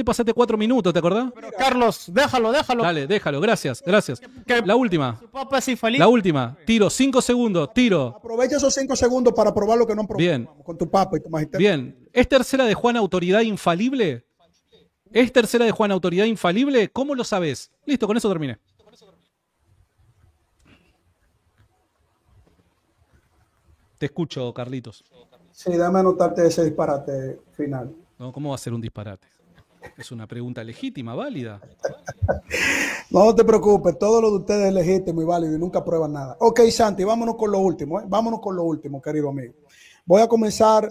Speaker 3: pasaste 4 minutos, ¿te acordás?
Speaker 4: Pero Carlos, déjalo.
Speaker 3: Dale, déjalo, gracias.
Speaker 4: Que
Speaker 3: La última.
Speaker 4: su papa es infalible.
Speaker 3: La última. Tiro, 5 segundos, tiro.
Speaker 2: aprovecha esos 5 segundos para probar lo que no han probado.
Speaker 3: Bien.
Speaker 2: Con tu papa y tu magisterio.
Speaker 3: Bien. ¿Es tercera de Juan autoridad infalible? ¿Es tercera de Juan autoridad infalible? ¿Cómo lo sabes? Listo, con eso terminé. Te escucho, Carlitos.
Speaker 2: Sí, dame anotarte ese disparate final.
Speaker 3: No, ¿cómo va a ser un disparate? Es una pregunta legítima, válida.
Speaker 2: No te preocupes, todo lo de ustedes es legítimo y válido y nunca prueban nada. Ok, Santi, vámonos con lo último, ¿eh? Vámonos con lo último, querido amigo. Voy a comenzar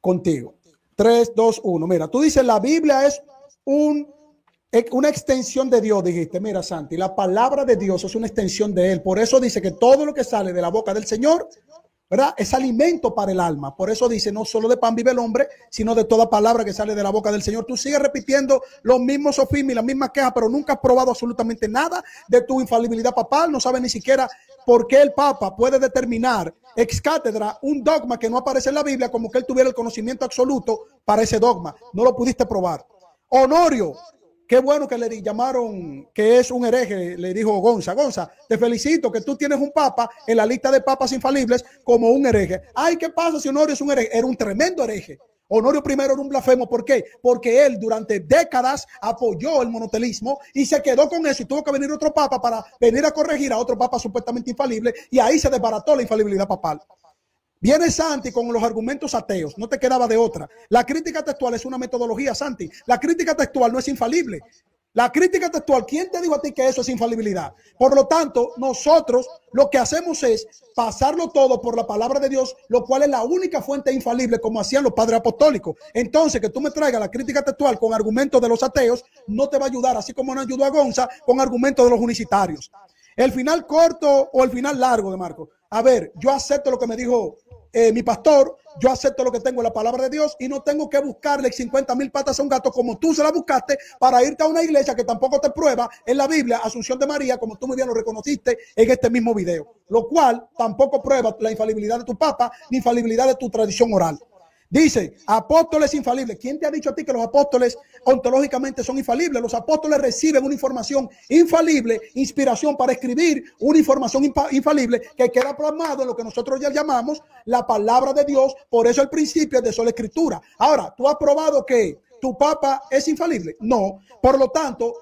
Speaker 2: contigo. 3, 2, 1. Mira, tú dices la Biblia es una extensión de Dios, dijiste. Mira, Santi, la palabra de Dios es una extensión de Él. Por eso dice que todo lo que sale de la boca del Señor, ¿verdad?, es alimento para el alma. Por eso dice, no solo de pan vive el hombre, sino de toda palabra que sale de la boca del Señor. Tú sigues repitiendo los mismos sofismas y las mismas quejas, pero nunca has probado absolutamente nada de tu infalibilidad papal. No sabes ni siquiera por qué el Papa puede determinar ex cátedra un dogma que no aparece en la Biblia, como que él tuviera el conocimiento absoluto para ese dogma. No lo pudiste probar. Honorio, qué bueno que le llamaron que es un hereje, le dijo Gonza. Gonza, te felicito que tú tienes un papa en la lista de papas infalibles como un hereje. Ay, ¿qué pasa si Honorio es un hereje? Era un tremendo hereje. Honorio I era un blasfemo. ¿Por qué? Porque él durante décadas apoyó el monotelismo y se quedó con eso y tuvo que venir otro papa para venir a corregir a otro papa supuestamente infalible y ahí se desbarató la infalibilidad papal. Viene Santi con los argumentos ateos, no te quedaba de otra. La crítica textual es una metodología, Santi. La crítica textual no es infalible. La crítica textual, ¿quién te dijo a ti que eso es infalibilidad? Por lo tanto, nosotros lo que hacemos es pasarlo todo por la palabra de Dios, lo cual es la única fuente infalible, como hacían los padres apostólicos. Entonces, que tú me traigas la crítica textual con argumentos de los ateos, no te va a ayudar, así como no ayudó a Gonza con argumentos de los unicitarios. El final corto o el final largo de Marco. A ver, yo acepto lo que me dijo mi pastor, yo acepto lo que tengo en la palabra de Dios y no tengo que buscarle 50,000 patas a un gato como tú se la buscaste para irte a una iglesia que tampoco te prueba en la Biblia Asunción de María, como tú muy bien lo reconociste en este mismo video, lo cual tampoco prueba la infalibilidad de tu papa ni infalibilidad de tu tradición oral. Dice, apóstoles infalibles. ¿Quién te ha dicho a ti que los apóstoles ontológicamente son infalibles? Los apóstoles reciben una información infalible, inspiración para escribir una información infalible que queda plasmado en lo que nosotros ya llamamos la palabra de Dios. Por eso el principio es de sola escritura. Ahora, ¿tú has probado que tu papa es infalible? No. Por lo tanto,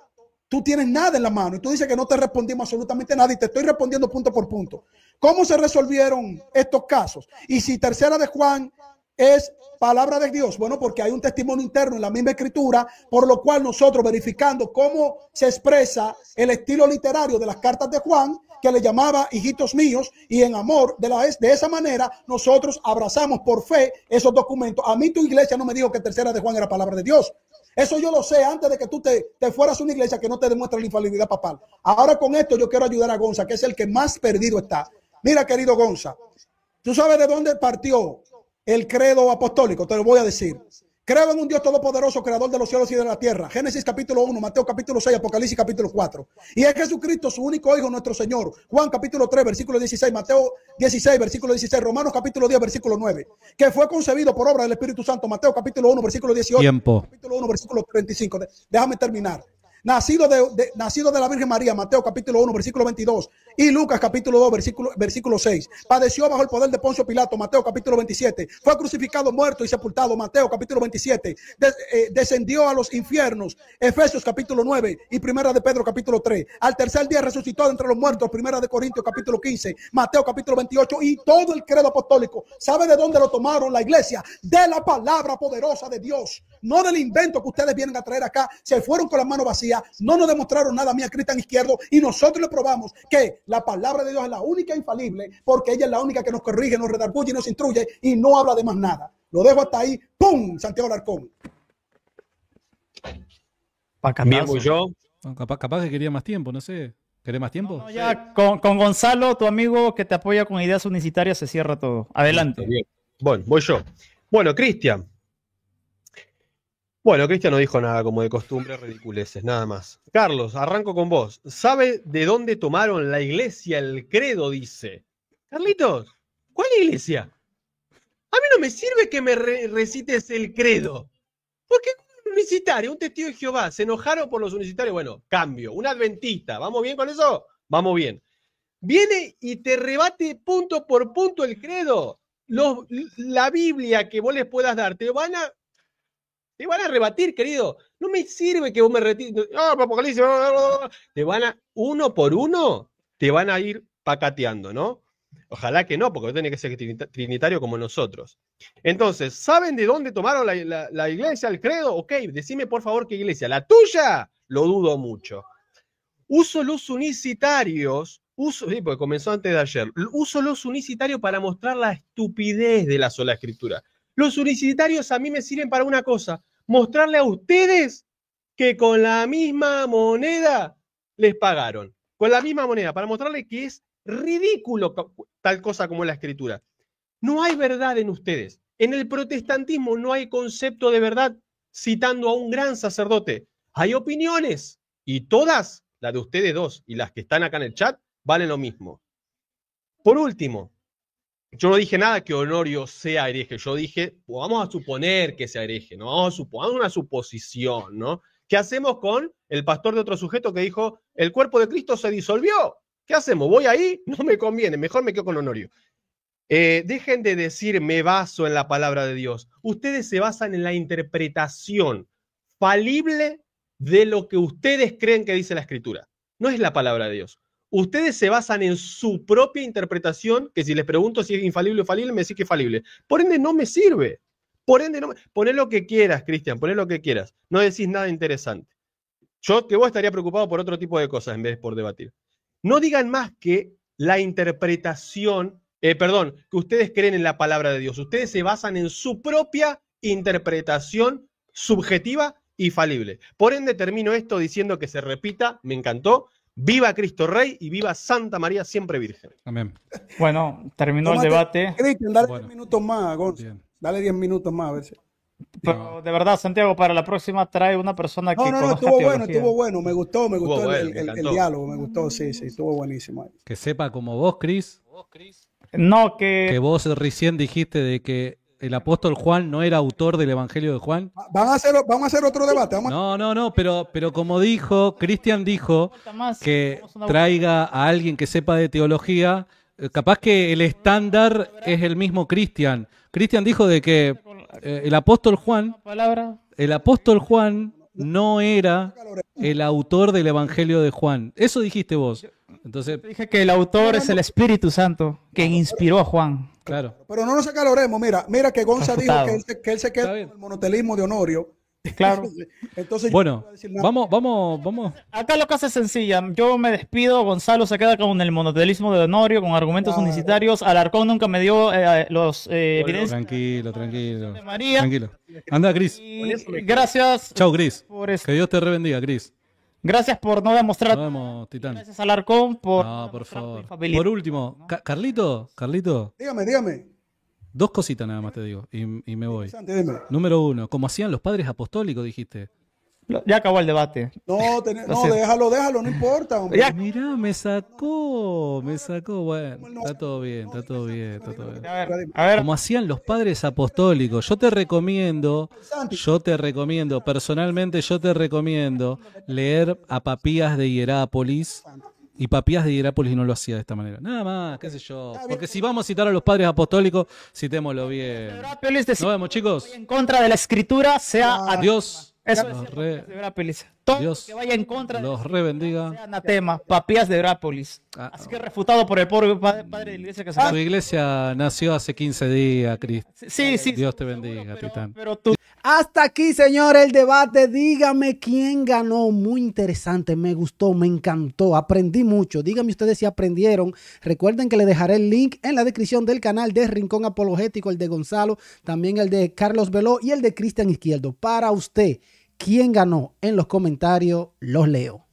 Speaker 2: tú tienes nada en la mano y tú dices que no te respondimos absolutamente nada y te estoy respondiendo punto por punto. ¿Cómo se resolvieron estos casos? Y si tercera de Juan es palabra de Dios, bueno, porque hay un testimonio interno en la misma escritura, por lo cual nosotros verificando cómo se expresa el estilo literario de las cartas de Juan, que le llamaba hijitos míos, y en amor de esa manera nosotros abrazamos por fe esos documentos. A mí tu iglesia no me dijo que tercera de Juan era palabra de Dios. Eso yo lo sé antes de que tú te fueras a una iglesia que no te demuestre la infalibilidad papal. Ahora con esto yo quiero ayudar a Gonza, que es el que más perdido está. Mira, querido Gonza, ¿tú sabes de dónde partió el credo apostólico? Te lo voy a decir. Creo en un Dios todopoderoso, creador de los cielos y de la tierra. Génesis capítulo 1, Mateo capítulo 6, Apocalipsis capítulo 4. Y es Jesucristo, su único hijo, nuestro Señor. Juan capítulo 3, versículo 16, Mateo 16, versículo 16, Romanos capítulo 10, versículo 9. Que fue concebido por obra del Espíritu Santo. Mateo capítulo 1, versículo 18.
Speaker 3: Tiempo.
Speaker 2: Capítulo 1, versículo 35. Déjame terminar. Nacido de la Virgen María, Mateo capítulo 1, versículo 22, y Lucas capítulo 2, versículo 6. Padeció bajo el poder de Poncio Pilato, Mateo capítulo 27. Fue crucificado, muerto y sepultado, Mateo capítulo 27. Descendió a los infiernos, Efesios capítulo 9 y Primera de Pedro capítulo 3. Al tercer día resucitó de entre los muertos, Primera de Corintios capítulo 15, Mateo capítulo 28 y todo el credo apostólico. ¿Sabe de dónde lo tomaron la iglesia? De la palabra poderosa de Dios, no del invento que ustedes vienen a traer acá. Se fueron con las manos vacías. No nos demostraron nada, mía Cristian Izquierdo, y nosotros le probamos que la palabra de Dios es la única infalible, porque ella es la única que nos corrige, nos redarguye y nos instruye y no habla de más nada. Lo dejo hasta ahí. ¡Pum! Santiago Alarcón.
Speaker 5: Bien, voy yo.
Speaker 3: Capaz que quería más tiempo, no sé. ¿Querés más tiempo?
Speaker 4: No, ya con Gonzalo, tu amigo que te apoya con ideas unicitarias, se cierra todo. Adelante.
Speaker 5: Bien. Bueno, voy yo. Bueno, Cristian. Bueno, Cristian no dijo nada, como de costumbre, ridiculeces, nada más. Carlos, arranco con vos. ¿Sabe de dónde tomaron la iglesia el credo? Dice. Carlitos, ¿cuál iglesia? A mí no me sirve que me recites el credo. Porque un unicitario, un testigo de Jehová, se enojaron por los unicitarios. Bueno, cambio. Un adventista. ¿Vamos bien con eso? Vamos bien. Viene y te rebate punto por punto el credo. La Biblia que vos les puedas dar, te van a rebatir, querido. No me sirve que vos me retires. Apocalipsis. Te van a, uno por uno, te van a ir pacateando, ¿no? Ojalá que no, porque vos tenés que ser trinitario como nosotros. Entonces, ¿saben de dónde tomaron la iglesia, el credo? Ok, decime por favor qué iglesia. ¿La tuya? Lo dudo mucho. Uso los unicitarios, sí, porque comenzó antes de ayer, uso los unicitarios para mostrar la estupidez de la sola escritura. Los unicitarios a mí me sirven para una cosa, mostrarle a ustedes que con la misma moneda les pagaron. Con la misma moneda, para mostrarles que es ridículo tal cosa como la escritura. No hay verdad en ustedes. En el protestantismo no hay concepto de verdad, citando a un gran sacerdote. Hay opiniones y todas, la de ustedes dos y las que están acá en el chat, valen lo mismo. Por último, yo no dije nada que Honorio sea hereje. Yo dije, vamos a suponer que sea hereje, ¿no? Vamos a suponer una suposición, ¿no? ¿Qué hacemos con el pastor de otro sujeto que dijo, el cuerpo de Cristo se disolvió? ¿Qué hacemos? ¿Voy ahí? No me conviene, mejor me quedo con Honorio. Dejen de decir me baso en la palabra de Dios. Ustedes se basan en la interpretación falible de lo que ustedes creen que dice la Escritura. No es la palabra de Dios. Ustedes se basan en su propia interpretación, que si les pregunto si es infalible o falible, me decís que es falible. Por ende, no me sirve. Por ende, no me... Poné lo que quieras, Cristian, poné lo que quieras. No decís nada interesante. Yo que vos estaría preocupado por otro tipo de cosas en vez de por debatir. No digan más que la interpretación, que ustedes creen en la palabra de Dios. Ustedes se basan en su propia interpretación subjetiva y falible. Por ende, termino esto diciendo que se repita, me encantó. Viva Cristo Rey y viva Santa María siempre Virgen.
Speaker 3: Amén.
Speaker 4: Bueno, terminó el debate.
Speaker 2: Cristian, dale 10 minutos más, Gonzalo. Dale 10 minutos más, a ver si.
Speaker 4: Pero de verdad, Santiago, para la próxima trae una persona que
Speaker 2: No, estuvo bueno, me gustó el diálogo, me gustó, sí, estuvo buenísimo.
Speaker 3: Que sepa como vos, Cris.
Speaker 4: No, que
Speaker 3: vos recién dijiste de que el apóstol Juan no era autor del Evangelio de Juan.
Speaker 2: Vamos a hacer otro debate.
Speaker 3: No, pero como dijo, Cristian dijo que traiga a alguien que sepa de teología. Capaz que el estándar es el mismo Cristian. Cristian dijo de que el apóstol Juan no era el autor del Evangelio de Juan. Eso dijiste vos. Entonces
Speaker 4: dije que el autor es el Espíritu Santo, quien inspiró a Juan.
Speaker 3: Claro.
Speaker 2: Pero no nos acaloremos. Mira que Gonza dijo que él se queda con el monotelismo de Honorio.
Speaker 4: Claro.
Speaker 2: Entonces,
Speaker 3: bueno, vamos.
Speaker 4: Acá lo que hace es sencilla. Yo me despido. Gonzalo se queda con el monotelismo de Honorio, con argumentos unicitarios. Alarcón nunca me dio los evidencias.
Speaker 3: Tranquilo.
Speaker 4: De María.
Speaker 3: Tranquilo. Anda, Cris.
Speaker 4: Gracias.
Speaker 3: Chau, Cris. Que Dios te rebendiga, Cris.
Speaker 4: Gracias por no demostrar.
Speaker 3: Nos vemos, Titán.
Speaker 4: Gracias, Alarcón, por.
Speaker 3: No, por favor. Por último, ¿no? Carlito.
Speaker 2: Dígame.
Speaker 3: 2 cositas nada más te digo y me voy.
Speaker 2: Dime.
Speaker 3: Número 1, como hacían los padres apostólicos, dijiste.
Speaker 4: Ya acabó el debate.
Speaker 2: No, déjalo, no importa. Hombre.
Speaker 3: Mirá, me sacó. Bueno, está todo bien.
Speaker 4: A ver.
Speaker 3: Como hacían los padres apostólicos. Yo te recomiendo, personalmente yo te recomiendo leer a Papías de Hierápolis. Y Papías de Hierápolis no lo hacía de esta manera. Nada más, qué sé yo. Porque si vamos a citar a los padres apostólicos, citémoslo bien. Nos vemos, chicos.
Speaker 4: En contra de la escritura, sea
Speaker 3: adiós.
Speaker 4: Eso
Speaker 3: es
Speaker 4: todo
Speaker 3: Dios
Speaker 4: que vaya en contra
Speaker 3: los rebendiga.
Speaker 4: Sea anatema, Papías de Hierápolis. Así que refutado por el pobre padre de la iglesia que se
Speaker 3: Tu iglesia nació hace 15 días, Cristo.
Speaker 4: Sí.
Speaker 3: Dios te bendiga, Titán.
Speaker 1: Hasta aquí, señores, el debate. Dígame quién ganó. Muy interesante, me gustó, me encantó, aprendí mucho. Díganme ustedes si aprendieron. Recuerden que les dejaré el link en la descripción del canal de Rincón Apologético, el de Gonzalo, también el de Carlos Veló y el de Cristian Izquierdo. Para usted, ¿quién ganó? En los comentarios los leo.